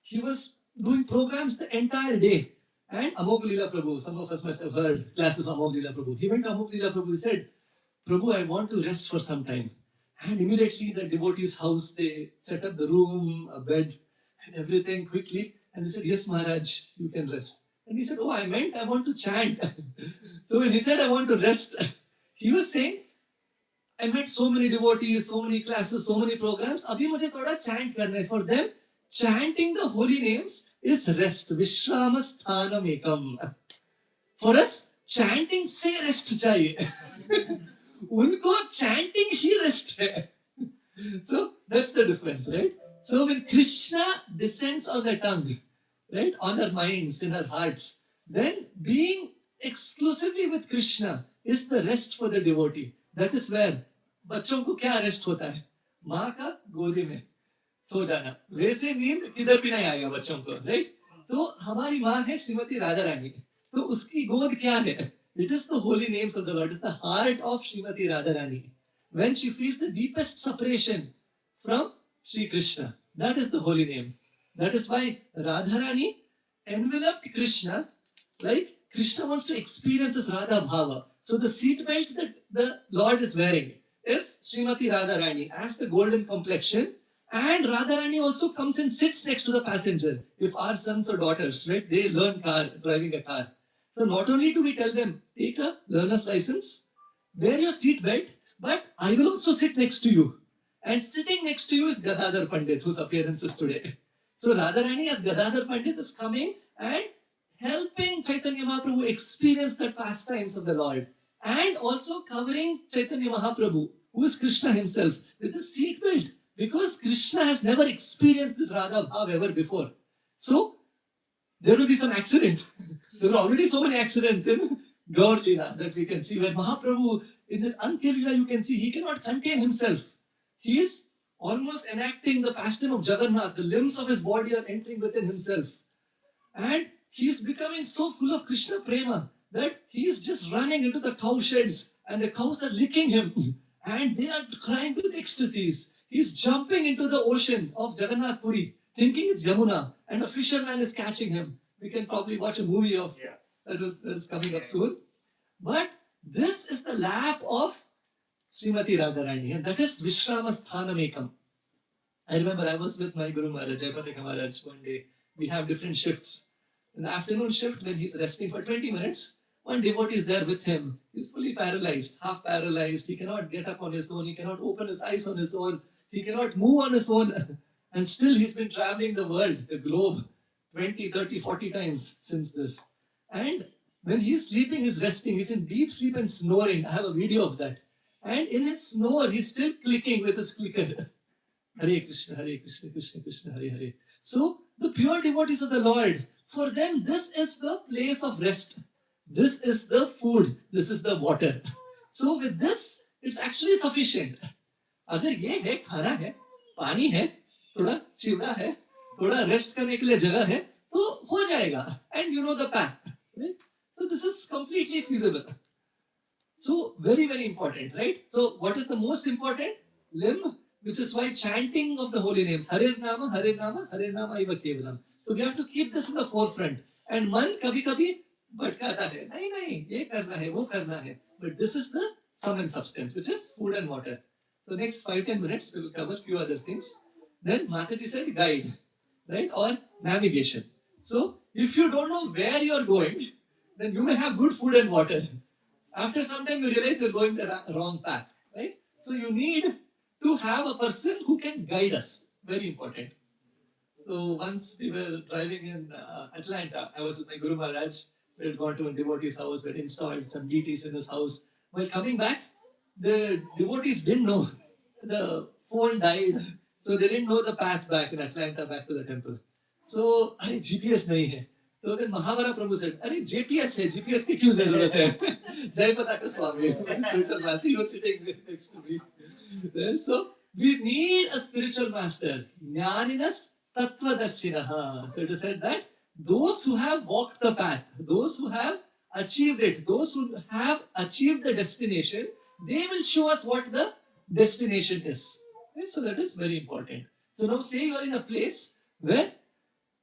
[SPEAKER 5] he was doing programs the entire day. And Amog Leela Prabhu, some of us must have heard classes of Amog Leela Prabhu. He went to Amog Leela Prabhu, he said, Prabhu, I want to rest for some time. And immediately the devotee's house, they set up the room, a bed, and everything quickly. And they said, yes, Maharaj, you can rest. And he said, oh, I meant I want to chant. So when he said, I want to rest, he was saying, I met so many devotees, so many classes, so many programs. Abhi mujhe thoda chant karna hai. For them, chanting the holy names is rest. Vishrama sthanam ekam. For us, chanting se rest chahiye. Unko chanting hi rest hai. So that's the difference, right? So when Krishna descends on the tongue, right, on our minds, in our hearts, then being exclusively with Krishna is the rest for the devotee. That is where बच्चों को क्या rest होता है? माँ का गोदी में सो जाना. वैसे नींद किधर भी नहीं आएगा बच्चों को, right? तो हमारी माँ है श्रीमती राधा रानी. तो उसकी गोद क्या है? It is the holy names of the Lord. It is the heart of Srimati Radharani. When she feels the deepest separation from Sri Krishna, that is the holy name. That is why Radharani enveloped Krishna like Krishna wants to experience this Radha Bhava. So the seatbelt that the Lord is wearing is Srimati Radharani as the golden complexion. And Radharani also comes and sits next to the passenger. If our sons or daughters, right, they learn driving a car. So not only do we tell them, take a learner's license, wear your seat belt, but I will also sit next to you. And sitting next to you is Gadadhar Pandit, whose appearance is today. So Radharani as Gadadhar Pandit is coming and helping Chaitanya Mahaprabhu experience the pastimes of the Lord. And also covering Chaitanya Mahaprabhu, who is Krishna himself, with his seat belt. Because Krishna has never experienced this Radha Bhav ever before. So, there will be some accident. There are already so many accidents in Gaur Leela that we can see. Where Mahaprabhu, in the Antya Leela, you can see he cannot contain himself. He is almost enacting the pastime of Jagannath. The limbs of his body are entering within himself. And he is becoming so full of Krishna prema that he is just running into the cow sheds and the cows are licking him. And they are crying with ecstasies. He's jumping into the ocean of Jagannath Puri, thinking it's Yamuna, and a fisherman is catching him. We can probably watch a movie of that is coming up soon. But this is the lap of Srimati Radharani, and that is Vishrama Sthanamekam. I remember I was with my Guru Maharaj, Jayapataka Maharaj, one day. We have different shifts. In the afternoon shift, when he's resting for 20 minutes, one devotee is there with him. He's fully paralyzed, half paralyzed. He cannot get up on his own. He cannot open his eyes on his own. He cannot move on his own. And still he's been traveling the world, the globe, 20, 30, 40 times since this. And when he's sleeping, he's resting. He's in deep sleep and snoring. I have a video of that. And in his snore, he's still clicking with his clicker. Hare Krishna, Krishna Krishna, Hare Hare. So, the pure devotees of the Lord, For them, this is the place of rest. This is the food. This is the water. So with this, it's actually sufficient. अगर ये है, खाना है, पानी है, थोड़ा चिवड़ा है, थोड़ा रेस्ट करने के लिए जगह है, तो हो जाएगा. And you know the path, right? So this is completely feasible. So very, very important, right? So what is the most important? Limb, which is why chanting of the holy names, Hare Nama, Hare Nama, Hare Nama Iva Kevalam. So we have to keep this in the forefront. And man kabhi bhatkata hai. Nahi, ye karna hai, wo karna hai. But this is the sum and substance, which is food and water. So next 5-10 minutes, we will cover a few other things. Then Mataji said guide, right? Or navigation. So if you don't know where you are going, then you may have good food and water. After some time, you realize you're going the wrong path, right? So you need to have a person who can guide us. Very important. So once we were driving in Atlanta, I was with my Guru Maharaj. We had gone to a devotee's house. We had installed some deities in his house. While coming back, the devotees didn't know. The phone died. So they didn't know the path back in Atlanta, back to the temple. So, अरे GPS नहीं है. तो then Mahavara Prabhu said, अरे GPS है, GPS की क्यों जरूरत है? Jai Pataka Swami, spiritual master, he was sitting next to me. There, so we need a spiritual master. Jnaninas Tattvadashinaha. So it is said that those who have walked the path, those who have achieved it, those who have achieved the destination, they will show us what the destination is. Okay, so that is very important. So now say you are in a place where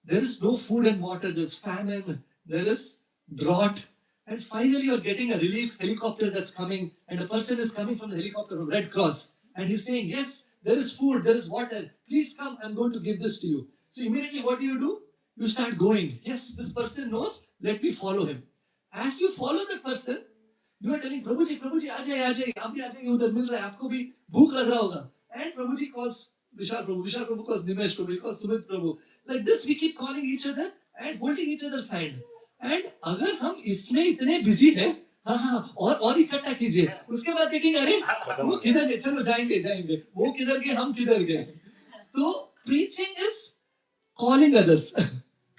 [SPEAKER 5] there is no food and water, there is famine, there is drought, and finally you are getting a relief helicopter that's coming, and a person is coming from the helicopter from Red Cross, and he's saying, yes, there is food, there is water, please come, I'm going to give this to you. So immediately what do? You start going. Yes, this person knows, let me follow him. As you follow the person, you are telling, Prabhuji, आ जाइए, आप भी आ जाइए, उधर मिल रहा है, आपको भी भूख लग रहा होगा. And Prabhuji calls Vishal Prabhu calls Nimesh Prabhu, he calls Sumit Prabhu. Like this, we keep calling each other and holding each other's hand. And अगर हम इसमें इतने busy हैं, हाँ, और इकट्ठा कीजिए. उसके बाद देखेंगे, अरे, वो किधर गए? चलो जाएंगे. वो किधर गए? हम किधर गए? तो preaching is calling others.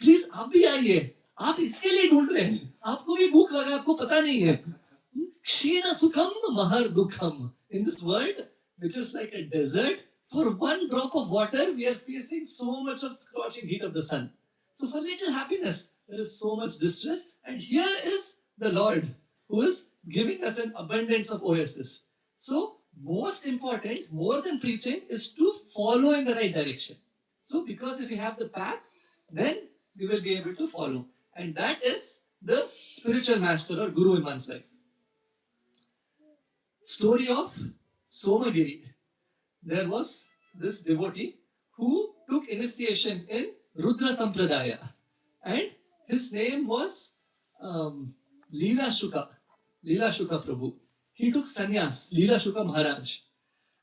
[SPEAKER 5] Please, आप भी आइए. आप इसके लिए ढूंढ रहे हैं. आपको भी भूख लगा, आपको पता नहीं है. Kshina sukham mahar dukham. In this world, which is like a desert, for one drop of water, we are facing so much of scorching heat of the sun. So for little happiness, there is so much distress. And here is the Lord, who is giving us an abundance of oasis. So most important, more than preaching, is to follow in the right direction. So because if we have the path, then we will be able to follow. And that is the spiritual master or guru in one's life. Story of Somagiri. There was this devotee who took initiation in Rudra Sampradaya, and his name was Leela Shuka Prabhu. He took sannyas, Leela Shuka Maharaj,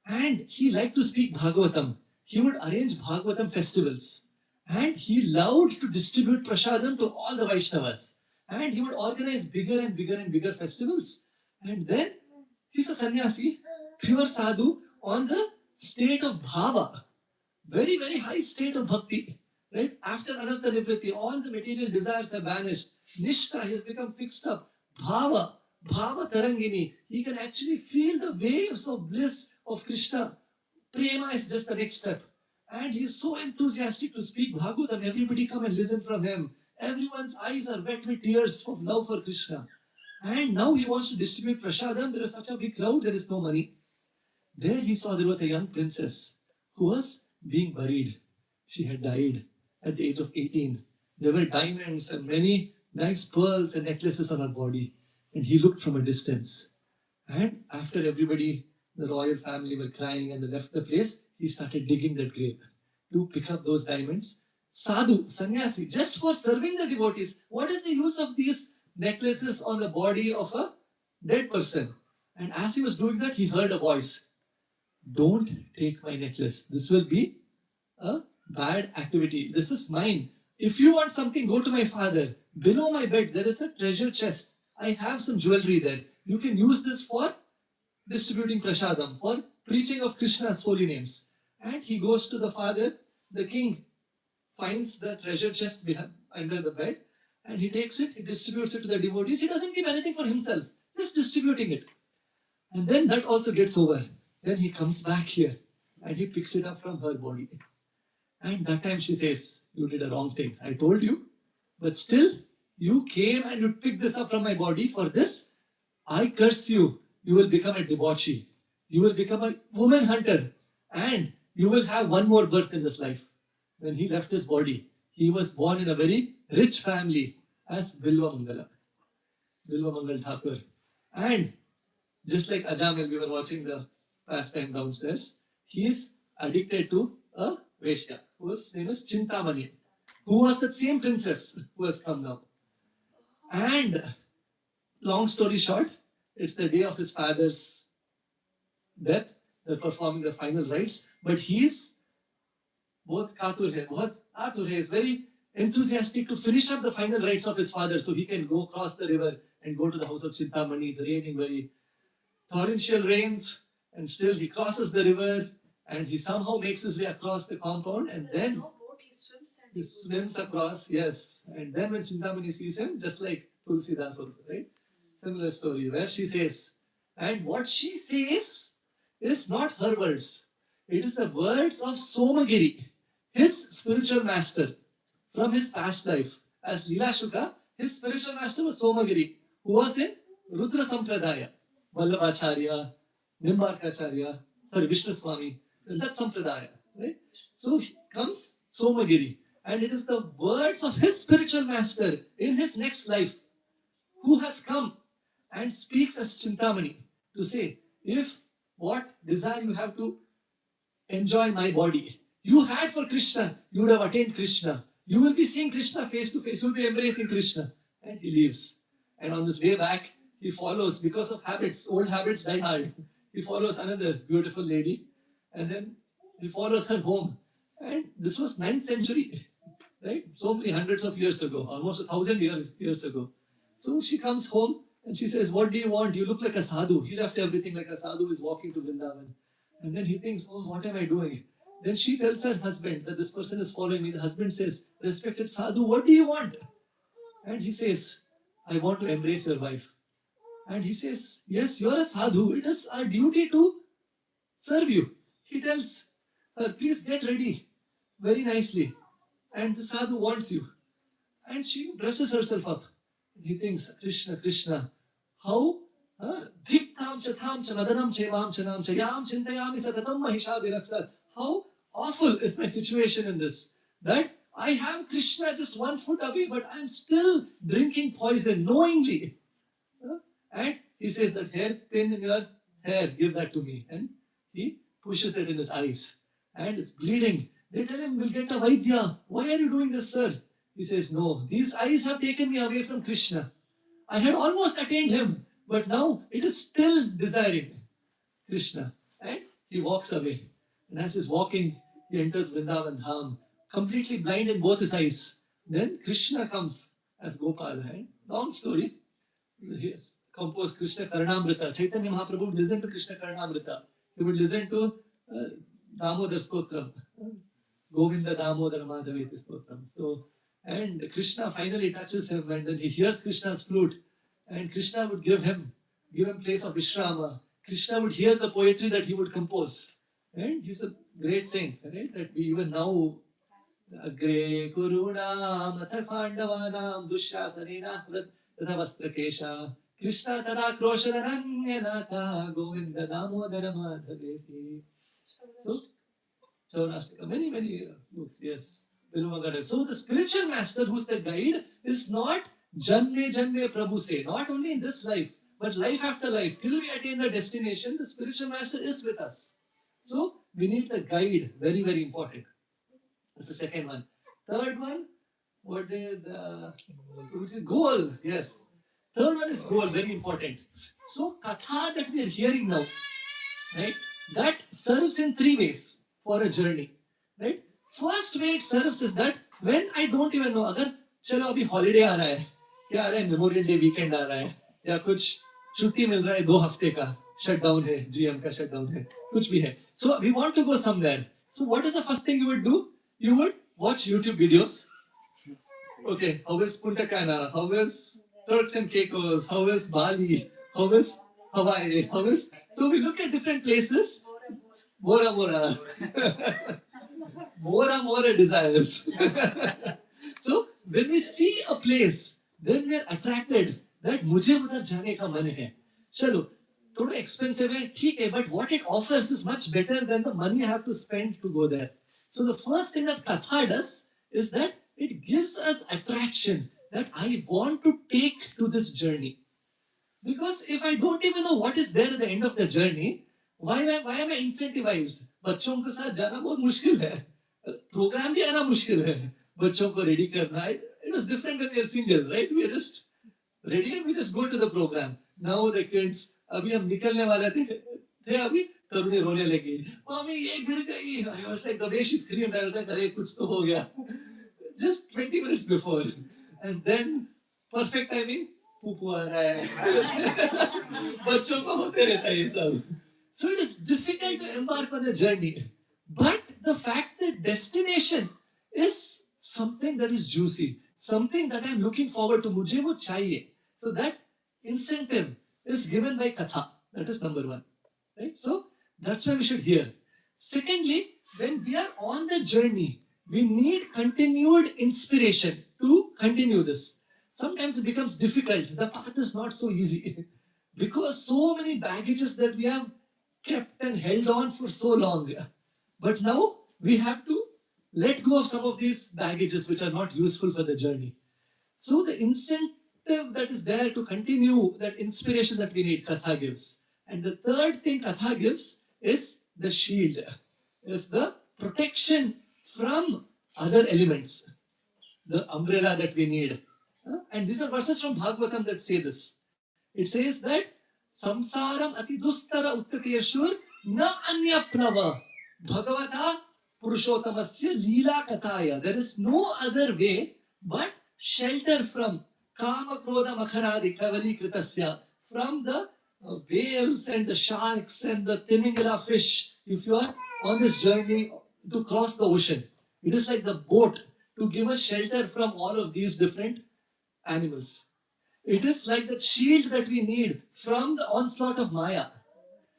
[SPEAKER 5] and he liked to speak Bhagwatam. He would arrange Bhagwatam festivals, and he loved to distribute prasadam to all the Vaishnavas, and he would organize bigger and bigger festivals. And then he's a sannyasi, pure sadhu, on the state of bhava, very, very high state of bhakti, right? After anartha nivriti, all the material desires have vanished. Nishtha, he has become fixed up. Bhava tarangini, he can actually feel the waves of bliss of Krishna. Prema is just the next step. And he is so enthusiastic to speak Bhagavatam. Everybody come and listen from him. Everyone's eyes are wet with tears of love for Krishna. And now he wants to distribute prasadam. There is such a big crowd, there is no money. There he saw there was a young princess who was being buried. She had died at the age of 18. There were diamonds and many nice pearls and necklaces on her body. And he looked from a distance. And after everybody, the royal family were crying and they left the place, he started digging that grave to pick up those diamonds. Sadhu, sannyasi, just for serving the devotees. What is the use of these necklaces on the body of a dead person? And as he was doing that, he heard a voice. Don't take my necklace. This will be a bad activity. This is mine. If you want something, go to my father. Below my bed, there is a treasure chest. I have some jewelry there. You can use this for distributing prasadam, for preaching of Krishna's holy names. And he goes to the father. The king finds the treasure chest under the bed, and he takes it, he distributes it to the devotees. He doesn't give anything for himself, just distributing it. And then that also gets over. Then he comes back here and he picks it up from her body. And that time she says, you did a wrong thing. I told you, but still you came and you picked this up from my body. For this, I curse you. You will become a debauchee. You will become a woman hunter. And you will have one more birth in this life. When he left his body, he was born in a very rich family as Bilva Mangala. Bilva Mangal Thakur. And just like Ajamil, we were watching the pastime downstairs, he is addicted to a Vaishya, whose name is Chintamani, who was the same princess who has come now. And long story short, it's the day of his father's death. They're performing the final rites, but he's both Katur hai, both Atur hai, is very enthusiastic to finish up the final rites of his father so he can go across the river and go to the house of Chintamani. It's raining very torrential rains, and still he crosses the river and he somehow makes his way across the compound, and then
[SPEAKER 4] No boat, he swims and
[SPEAKER 5] he swims across, yes. And then when Chintamani sees him, just like Tulsidas also, right? Similar story where she says, and what she says is not her words. It is the words of Somagiri, his spiritual master from his past life. As Leela Shuka, his spiritual master was Somagiri, who was in Rudra Sampradaya, Vallabhacharya, Nimbarkacharya, sorry, Vishnu Swami, that Sampradaya, right? So comes Somagiri, and it is the words of his spiritual master in his next life who has come and speaks as Chintamani to say, if what desire you have to enjoy my body, you had for Krishna, you would have attained Krishna. You will be seeing Krishna face to face, you will be embracing Krishna. And he leaves. And on this way back, he follows, because of habits, old habits die hard. He follows another beautiful lady, and then he follows her home. And this was 9th century, right? So many hundreds of years ago, almost 1,000 years ago. So she comes home and she says, what do you want? You look like a sadhu. He left everything like a sadhu is walking to Vrindavan. And then he thinks, oh, what am I doing? Then she tells her husband that this person is following me. The husband says, respected sadhu, what do you want? And he says, I want to embrace your wife. And he says, yes, you're a sadhu. It is our duty to serve you. He tells her, please get ready very nicely. And the sadhu wants you. And she dresses herself up. He thinks, Krishna, Krishna, how? Dhiktam cha tham cha madanam cha imam cha nam cha yam chintayami satatam mahisha viraksar. How awful is my situation in this? That I have Krishna just 1 foot away, but I'm still drinking poison knowingly. And he says that hairpin in your hair, give that to me. And he pushes it in his eyes. And it's bleeding. They tell him, we'll get a Vaidya. Why are you doing this, sir? He says, no, these eyes have taken me away from Krishna. I had almost attained him, but now it is still desiring Krishna. And he walks away. And as he's walking, he enters Vrindavan Dham, completely blind in both his eyes. Then Krishna comes as Gopal. Right? Long story. He has composed Krishna Karnamrita. Chaitanya Mahaprabhu would listen to Krishna Karnamrita. He would listen to Damodar Stotram. Govinda Damodar Madhaveti Stotram. So, and Krishna finally touches him, and then he hears Krishna's flute. And Krishna would give him place of Vishrama. Krishna would hear the poetry that he would compose. And he's a great saint, right? That we even now, Agre Kurunam Atha Pandavanam Dushyasanina Vastrakesha Krishna Tarakroshrananyanata Govinda Damodara Madhaveti. So, many books, yes. So the spiritual master who's the guide is not Janme Janme Prabhu say, not only in this life, but life after life. Till we attain the destination, the spiritual master is with us. So we need the guide, very, very important. That's the second one. Third one, what is the goal? Yes. Third one is goal, very important. So Katha that we are hearing now, right, that serves in 3 ways for a journey. Right? First way it serves is that when I don't even know, अगर चलो अभी holiday आ रहा है, क्या आ रहा है, Memorial Day weekend आ रहा है, या कुछ छुट्टी मिल रहा है 2 हफ्ते का, shutdown है, GM का shutdown है, कुछ भी है. So we want to go somewhere. So what is the first thing you would do? You would watch YouTube videos, Okay, how is Punta Cana? How is Turks and Caicos? How is Bali? How is Hawaii? How is... So we look at different places. Bora Bora. Bora Bora desires. So when we see a place, then we are attracted that मुझे उधर जाने का मन है. चलो, थोड़ा expensive है, ठीक है, but what it offers is much better than the money I have to spend to go there. So the first thing that Katha does is that it gives us attraction that I want to take to this journey. Because if I don't even know what is there at the end of the journey, why am I incentivized? बच्चों के साथ जाना बहुत मुश्किल है. Program भी आना मुश्किल है. बच्चों को ready करना. It was different when we were single, right? We are just ready and we just go to the program. Now the kids, अभी हम निकलने वाले थे अभी तरुणी रोने लगी. Mommy ये गिर गई. I was like, the way she screamed, I was like, अरे कुछ तो हो गया. Just 20 minutes before. And then perfect timing. पुपू आ रहा है. बच्चों को होते रहता है ये सब. So it is difficult to embark on a journey. But the fact that destination is something that is juicy, something that I'm looking forward to, मुझे वो चाहिए. So that incentive is given by Katha. That is number one. Right? So that's why we should hear. Secondly, when we are on the journey, we need continued inspiration to continue this. Sometimes it becomes difficult. The path is not so easy because so many baggages that we have kept and held on for so long. But now we have to let go of some of these baggages which are not useful for the journey. So the incentive that is there to continue, that inspiration that we need, Katha gives. And the third thing Katha gives is the shield, is the protection from other elements, the umbrella that we need. And these are verses from Bhagwatam that say this. It says that samsaram ati dustara uttateshur na anya plava bhagavata purushottamasya leela kataya. There is no other way but shelter from kama krodha makharadi kavali kritasya, from the whales and the sharks and the timingala fish. If you are on this journey to cross the ocean, it is like the boat to give us shelter from all of these different animals. It is like that shield that we need from the onslaught of Maya.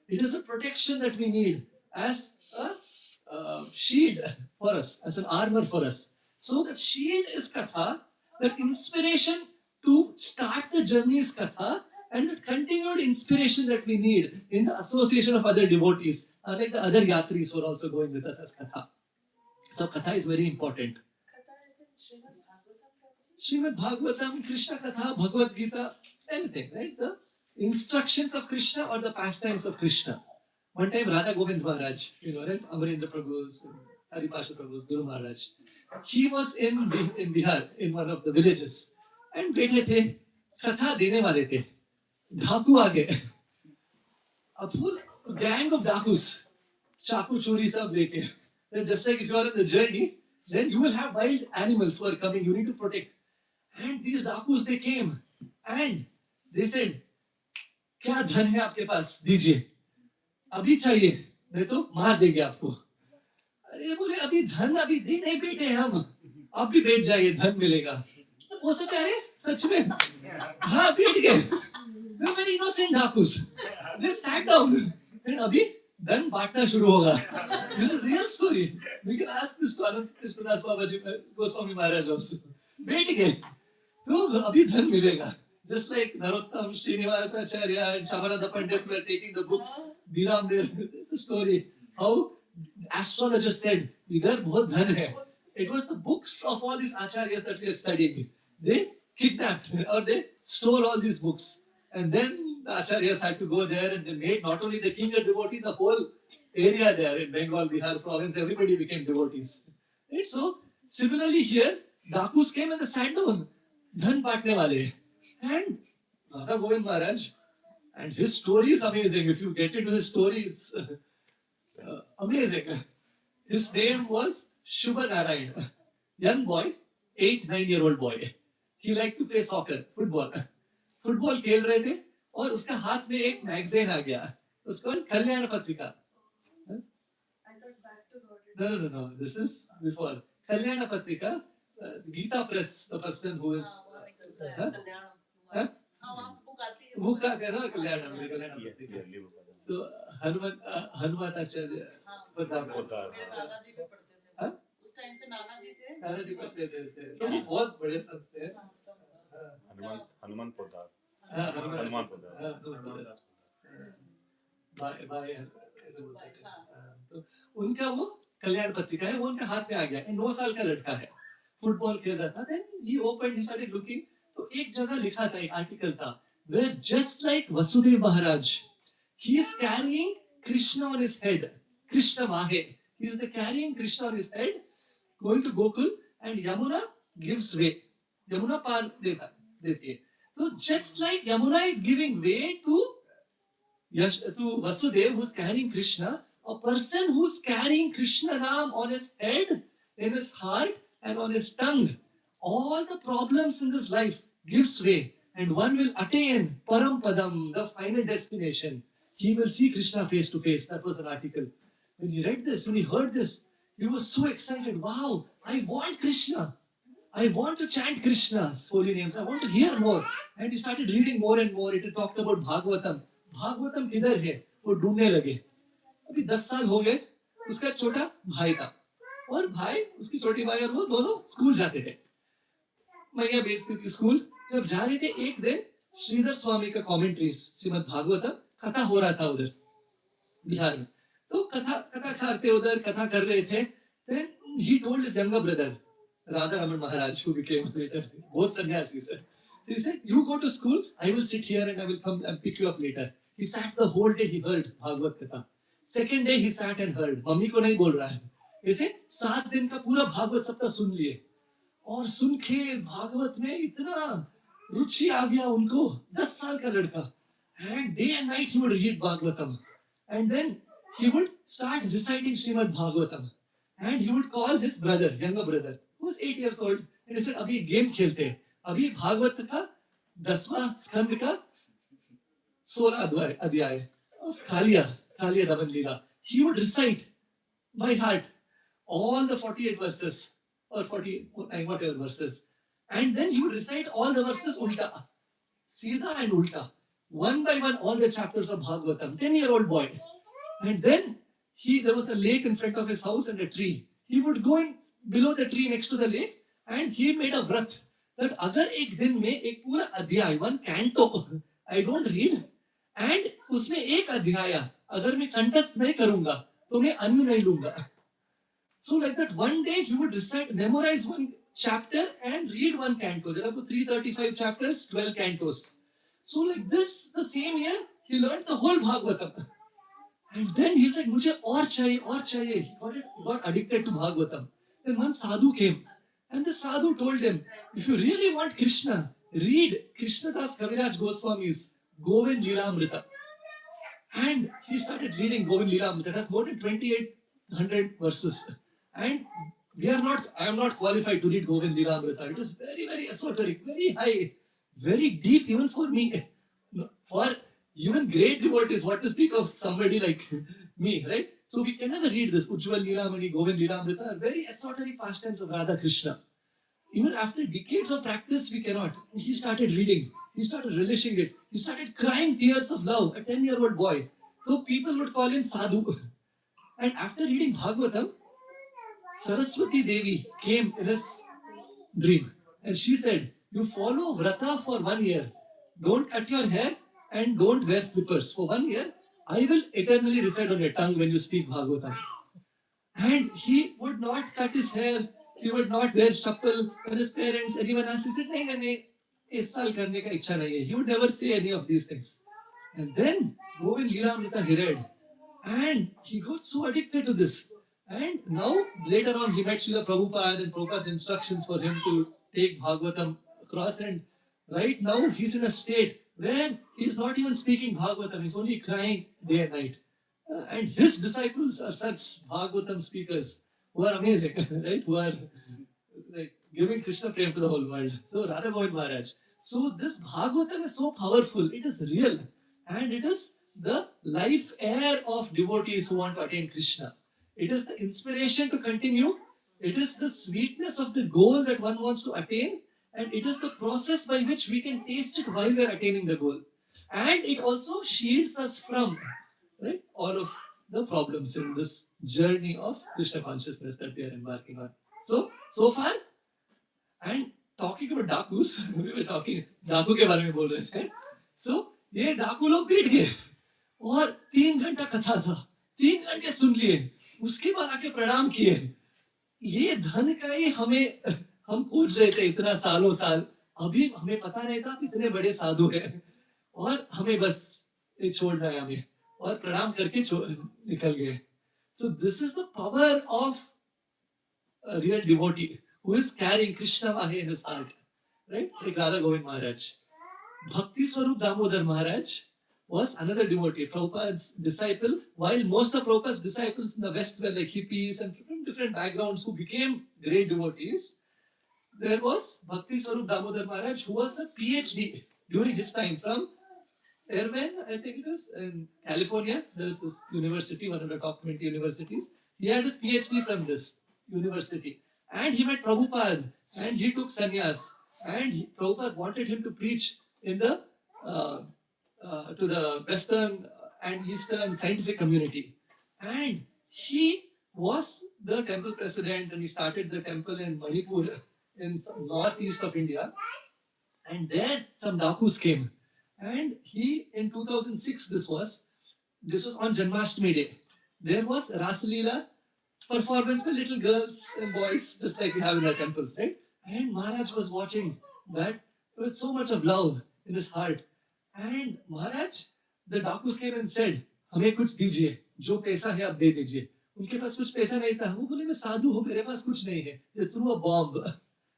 [SPEAKER 5] It is a protection that we need as a shield for us, as an armor for us. So that shield is Katha, that inspiration to start the journey is Katha, and that continued inspiration that we need in the association of other devotees, like the other yatris who are also going with us as Katha. So Katha is very important. Srimad Bhagwatam, Krishna Katha, Bhagavad Gita, anything, right? The instructions of Krishna or the pastimes of Krishna. One time Radha Govind Maharaj, right? Amarendra Prabhu's, Haripasha Prabhu's, Guru Maharaj. He was in Bihar, in one of the villages. And बैठे थे, कथा देने वाले थे. डाकू आ गए. A full gang of dakus, चाकू चूड़ी सब लेके. Just like if you are on the journey, then you will have wild animals who are coming. You need to protect. And these dakus, they came and they said, क्या धन है आपके पास दीजिए, अभी चाहिए, नहीं तो मार देंगे आपको. अरे बोले अभी धन अभी दे नहीं बैठे हम, आप भी बैठ जाइए, धन मिलेगा. वो सोचा अरे सच में, हाँ बैठ गए. They were very innocent dakus. They sat down and अभी धन बांटना शुरू होगा. This is a real story. We can ask this to Anand Krishnadas Babaji, Goswami Maharaj also. बैठ गए तो अभी धन मिलेगा. Just like Narottam, Srinivas Acharya and Shamananda Pandit were taking the books, Biram there. It's a story. How astrologers said, idhar bahut dhan hai. It was the books of all these acharyas that we are studying. They kidnapped or they stole all these books. And then the acharyas had to go there and they made not only the king a devotee, the whole area there in Bengal, Bihar province, everybody became devotees. Right? So, similarly here, Dakus came and they sat down. Dhan baatne wale. And Radha Govind Maharaj, and his story is amazing. If you get into his story, it's amazing. His name was Shubha Narayan. Young boy, 8-9-year-old boy. He liked to play soccer, football. Football खेल रहे थे और उसका हाथ में एक magazine आ गया. उसको कल्याण पत्रिका. No. This is before. Kalyana Patrika. Gita Press, the person who is
[SPEAKER 4] Kalyan
[SPEAKER 5] Huh?
[SPEAKER 4] हाँ वहाँ बुक आती है
[SPEAKER 5] who का Kalyanam. So Hanumatacharya Pradhan.
[SPEAKER 4] मेरे नाना जी भी पढ़ते थे
[SPEAKER 5] हाँ?
[SPEAKER 4] उस टाइम पे नाना जी थे
[SPEAKER 5] नाना जी पढ़ते थे इसे। तो वो बहुत बड़े संत थे।
[SPEAKER 6] हनुमान पोदार
[SPEAKER 5] हाँ,
[SPEAKER 6] हनुमान पोदार
[SPEAKER 5] भाई ऐसे बोलते थे। हाँ, तो उनका वो कल्याण पत्रिका है, वो उनके हाथ में आ गया। 9 साल का लड़का है, फुटबॉल खेल रहा था। Then he opened, he started looking. तो एक जगह लिखा था, एक आर्टिकल था, where just like Vasudev Maharaj, he is carrying Krishna on his head. Krishna Mahe. He is carrying Krishna on his head, going to Gokul, and Yamuna gives way. Yamuna पार देती है. So just like Yamuna is giving way to Vasudev, who's carrying Krishna, a person who's carrying Krishna Naam on his head, in his heart, and on his tongue, all the problems in this life gives way, and one will attain Param Padam, the final destination. He will see Krishna face to face. That was an article. When he read this, when he heard this, he was so excited. Wow, I want Krishna. I want to chant Krishna's holy names. I want to hear more. And he started reading more and more. It talked about Bhagwatam. Bhagavatam किधर है वो ढूंढने लगे. अभी 10 साल हो गए. उसका छोटा भाई था और भाई उसकी छोटी भाई और वो दोनों स्कूल जाते थे. मैया भेजती थी स्कूल. जब जा रहे थे एक दिन श्रीधर स्वामी का कमेंट्रीज श्रीमद भागवतम कथा हो रहा था उधर बिहार में. तो कथा करते उधर कथा कर रहे थे. Then he told his younger brother Radha Raman Maharaj, who became later both sannyasis. He said, "You go to school. I will sit here and I will come and pick you up later." He sat the whole day. He heard Bhagavad Katha. Second day he sat and heard. Mummy को नहीं बोल रहा है. ऐसे 7 दिन का पूरा भागवत सप्ताह सुन लिए. और सुन के भागवत में इतना रुचि आ गया उनको. 10 साल का लड़का. And day and night he would read Bhagwatam. And then he would start reciting Srimad Bhagwatam. And he would call his brother, younger brother, who was 8 years old. And he said, अभी game खेलते हैं. अभी भागवत का 10वां स्कंद का 16 अध्याय कालिया दमन लीला. He would recite by heart all the 48 verses or 49 whatever verses, and then he would recite all the verses ulta, Sida and ulta, one by one, all the chapters of Bhagwatam. 10-year-old boy. And then there was a lake in front of his house and a tree. He would go in below the tree next to the lake, and he made a vrat that अगर एक दिन में एक पूरा अध्याय, one canto, I don't read, and उसमें एक अध्याय अगर मैं कंठस्थ नहीं करूंगा तो मैं अन्न नहीं लूंगा. So like that, one day he would memorize one chapter and read one canto. There are 335 chapters, 12 cantos. So like this, the same year he learned the whole Bhagavatam. And then he's like, मुझे और चाहिए. He got addicted to Bhagavatam. Then one sadhu came. And the sadhu told him, if you really want Krishna, read Krishnadas Kaviraj Goswami's Govind Leelamrita. And he started reading Govind Leelamrita. It has more than 2800 verses. And I am not qualified to read Govind Leelamrita. It is very, very esoteric, very high, very deep even for me. For even great devotees, what to speak of somebody like me, right? So we can never read this. Ujjwal Leelamani, Govind Leelamrita are very esoteric pastimes of Radha Krishna. Even after decades of practice, we cannot. He started reading. He started relishing it. He started crying tears of love, a 10-year-old boy. So people would call him Sadhu. And after reading Bhagavatam, Saraswati Devi came in his dream. And she said, you follow Vrata for 1 year. Don't cut your hair and don't wear slippers. For 1 year, I will eternally reside on your tongue when you speak Bhagavatam. And he would not cut his hair. He would not wear chappal. When his parents, anyone asked, he said, nahi, is saal karne ka ichha nahi hai. He would never say any of these things. And then Govind Leelamrita he read. And he got so addicted to this. And now, later on, he met Srila Prabhupada and Prabhupada's instructions for him to take Bhagavatam across. And right now, he's in a state where he's not even speaking Bhagavatam. He's only crying day and night. And his disciples are such Bhagavatam speakers who are amazing, right? Who are like giving Krishna Prem to the whole world. So, Radha Govind Maharaj. So, this Bhagavatam is so powerful. It is real. And it is the life air of devotees who want to attain Krishna. It is the inspiration to continue It is the sweetness of the goal that one wants to attain, and it is the process by which we can taste it while we are attaining the goal. And it also shields us from, right, all of the problems in this journey of Krishna consciousness that we are embarking on. So far, and talking about डाकूस, we were talking डाकू के बारे में बोल रहे थे. So ये डाकू लोग पीट गए और 3 घंटा कथा था, 3 घंटे सुन लिए, उसके बाद आके प्रणाम किए. ये धन का ही हम खोज रहे थे इतना सालों साल, अभी हमें पता नहीं था कितने बड़े साधु हैं और हमें बस ये छोड़ना है हमें, और प्रणाम करके निकल गए. So this is the power of a real devotee who is carrying Krishna Vahe in his heart, right? Like Radha Govind Maharaj. Bhakti Swarup Damodar Maharaj was another devotee, Prabhupada's disciple. While most of Prabhupada's disciples in the West were like hippies and from different backgrounds who became great devotees, there was Bhakti Swarup Damodar Maharaj, who was a PhD during his time from Irvine, I think it was, in California. There is this university, one of the top 20 universities. He had his PhD from this university. And he met Prabhupada and he took sannyas. And Prabhupada wanted him to preach in the to the Western and Eastern scientific community. And he was the temple president, and he started the temple in Manipur in northeast of India. And there some Dakus came. And he, in 2006, this was on Janmashtami Day. There was Rasalila performance by little girls and boys, just like we have in our temples, right? And Maharaj was watching that with so much of love in his heart. And Maharaj, the Dakus came and said, हमें कुछ दीजिए, जो पैसा है आप दे दीजिए. उनके पास कुछ पैसा नहीं था. वो बोले मैं साधु हूँ, मेरे पास कुछ नहीं है. They threw a bomb.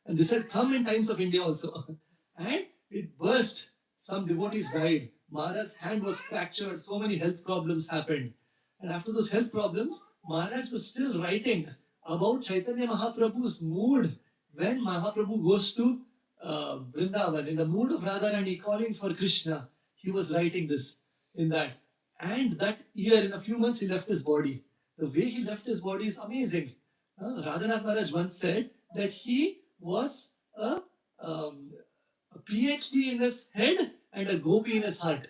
[SPEAKER 5] And this had come in times of India also. And it burst. Some devotees died. Maharaj's hand was fractured. So many health problems happened. And after those health problems, Maharaj was still writing about Chaitanya Mahaprabhu's mood when Mahaprabhu goes to Vrindavan, in the mood of Radharani calling for Krishna. He was writing this in that. And that year, in a few months, he left his body. The way he left his body is amazing. Radhanath Maharaj once said that he was a PhD in his head and a gopi in his heart.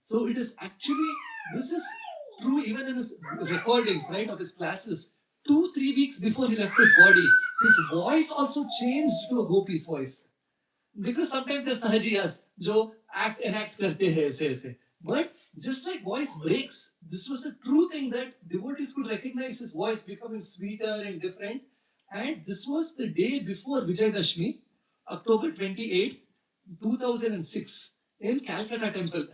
[SPEAKER 5] So it is actually, this is true even in his recordings, right, of his classes. 2-3 weeks before he left his body, his voice also changed to a gopi's voice. Because sometimes there's sahajiyas, jo enact karte hai aise. But just like voice breaks, this was a true thing that devotees could recognize his voice becoming sweeter and different. And this was the day before Vijayadashmi, October 28, 2006, in Calcutta temple.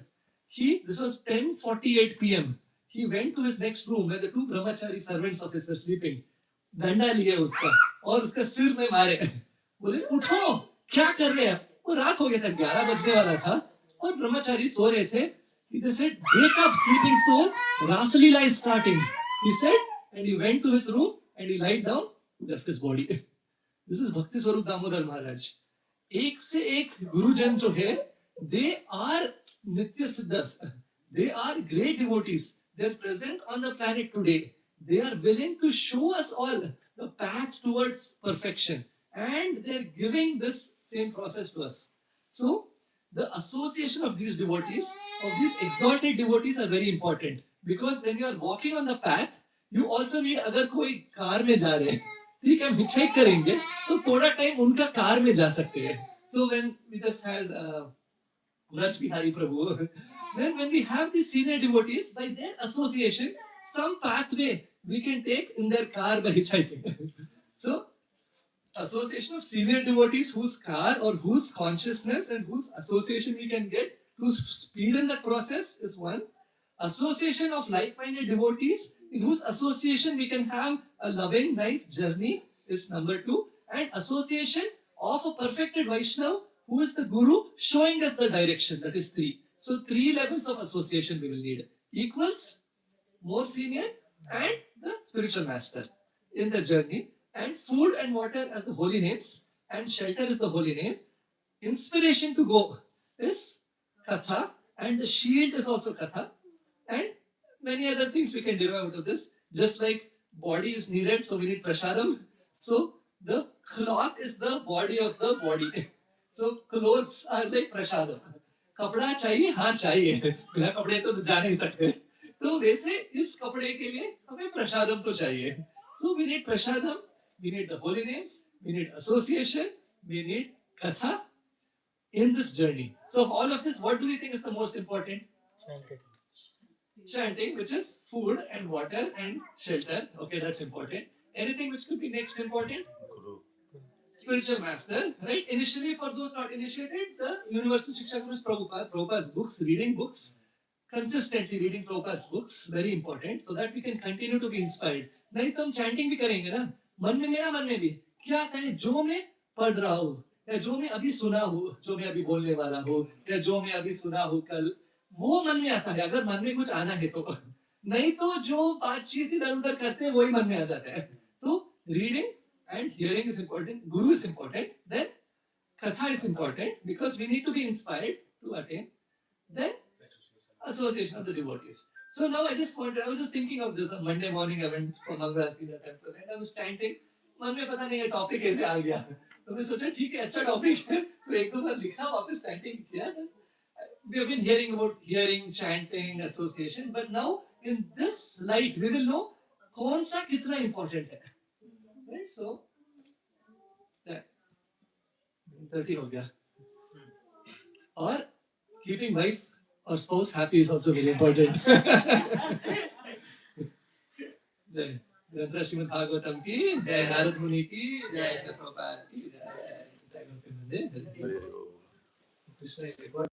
[SPEAKER 5] This was 10:48 p.m. He went to his next room where the 2 brahmachari servants of his were sleeping. डंडा लिया उसका और उसका सिर में मारे. बोले उठो, क्या कर रहे हैं? वो रात हो गया था, 11 बजने वाला था और ब्रह्मचारी सो रहे थे. He said, wake up, sleeping soul, Rasalila is starting. He said, and he went to his room and he lied down, left his body. This is Bhakti Swarup Damodar Maharaj. एक से एक गुरुजन जो है, they are Nitya Siddhas. They are great devotees. They are present on the planet today. They are willing to show us all the path towards perfection. And they are giving this same process to us. So, the association of these devotees, of these exalted devotees, are very important. Because when you are walking on the path, you also need, अगर कोई car में जा रहे हैं, ठीक है, हम hitchhike करेंगे, तो थोड़ा टाइम उनका कार में जा सकते हैं. So when we just had Vraj Bihari Prabhu, then when we have these senior devotees, by their association, some pathway we can take in their car by hitchhiking. So, association of senior devotees whose car or whose consciousness and whose association we can get to speed in that process is one. Association of like-minded devotees in whose association we can have a loving, nice journey is number 2. And association of a perfected Vaishnava who is the Guru showing us the direction, that is 3. So 3 levels of association we will need. Equals, more senior, and the spiritual master in the journey. And food and water are the holy names, and shelter is the holy name. Inspiration to go is Katha, and the shield is also Katha. And many other things we can derive out of this. Just like body is needed, so we need prasadam. So the cloth is the body of the body. So clothes are like prasadam. कपड़ा चाहिए, हाँ चाहिए, बिना कपड़े तो जा नहीं सकते. तो वैसे इस कपड़े के लिए हमें प्रसादम तो चाहिए. So we need prasadam, we need the holy names, we need association, we need katha in this journey. So of all of this, what do we think is the most important? Chanting, which is food and water and shelter. Okay, that's important. Anything which could be next important?
[SPEAKER 6] Guru.
[SPEAKER 5] Spiritual master, right? Initially, for those not initiated, the Universal Shiksha Guru is Prabhupada's books, reading books, consistently reading Prabhupada's books, very important, so that we can continue to be inspired. नहीं तो हम chanting भी करेंगे ना, मन में मेरा मन में भी क्या आता है, जो मैं पढ़ रहा हूँ या जो मैं अभी सुना हूँ, जो मैं अभी बोलने वाला हूँ या जो मैं अभी सुना हूँ कल, वो मन में आता है. अगर मन में कुछ आना है तो, नहीं तो जो बातचीत इधर उधर करते हैं वही मन में आ जाता है. तो reading and hearing is important, guru is important, then katha is important because we need to be inspired to attain, then association of the devotees. So now I was just thinking of this on Monday morning. I went for Mangalarti in the temple and I was chanting. मन में पता नहीं ये topic कैसे आ गया, तो मैं सोचा ठीक है अच्छा टॉपिक है, तो एक दो बार लिखा, वापस chanting किया. We have been hearing about hearing, chanting, association, but now in this light we will know कौन सा कितना important है. Right? So, 30 हो गया. और keeping wife or spouse happy is also very important. जय ग्रंथ श्रीमद् भागवतम की जय, नारद मुनि की जय, श्री प्रभुपाद की जय, जय गोपी मंदिर. कृष्ण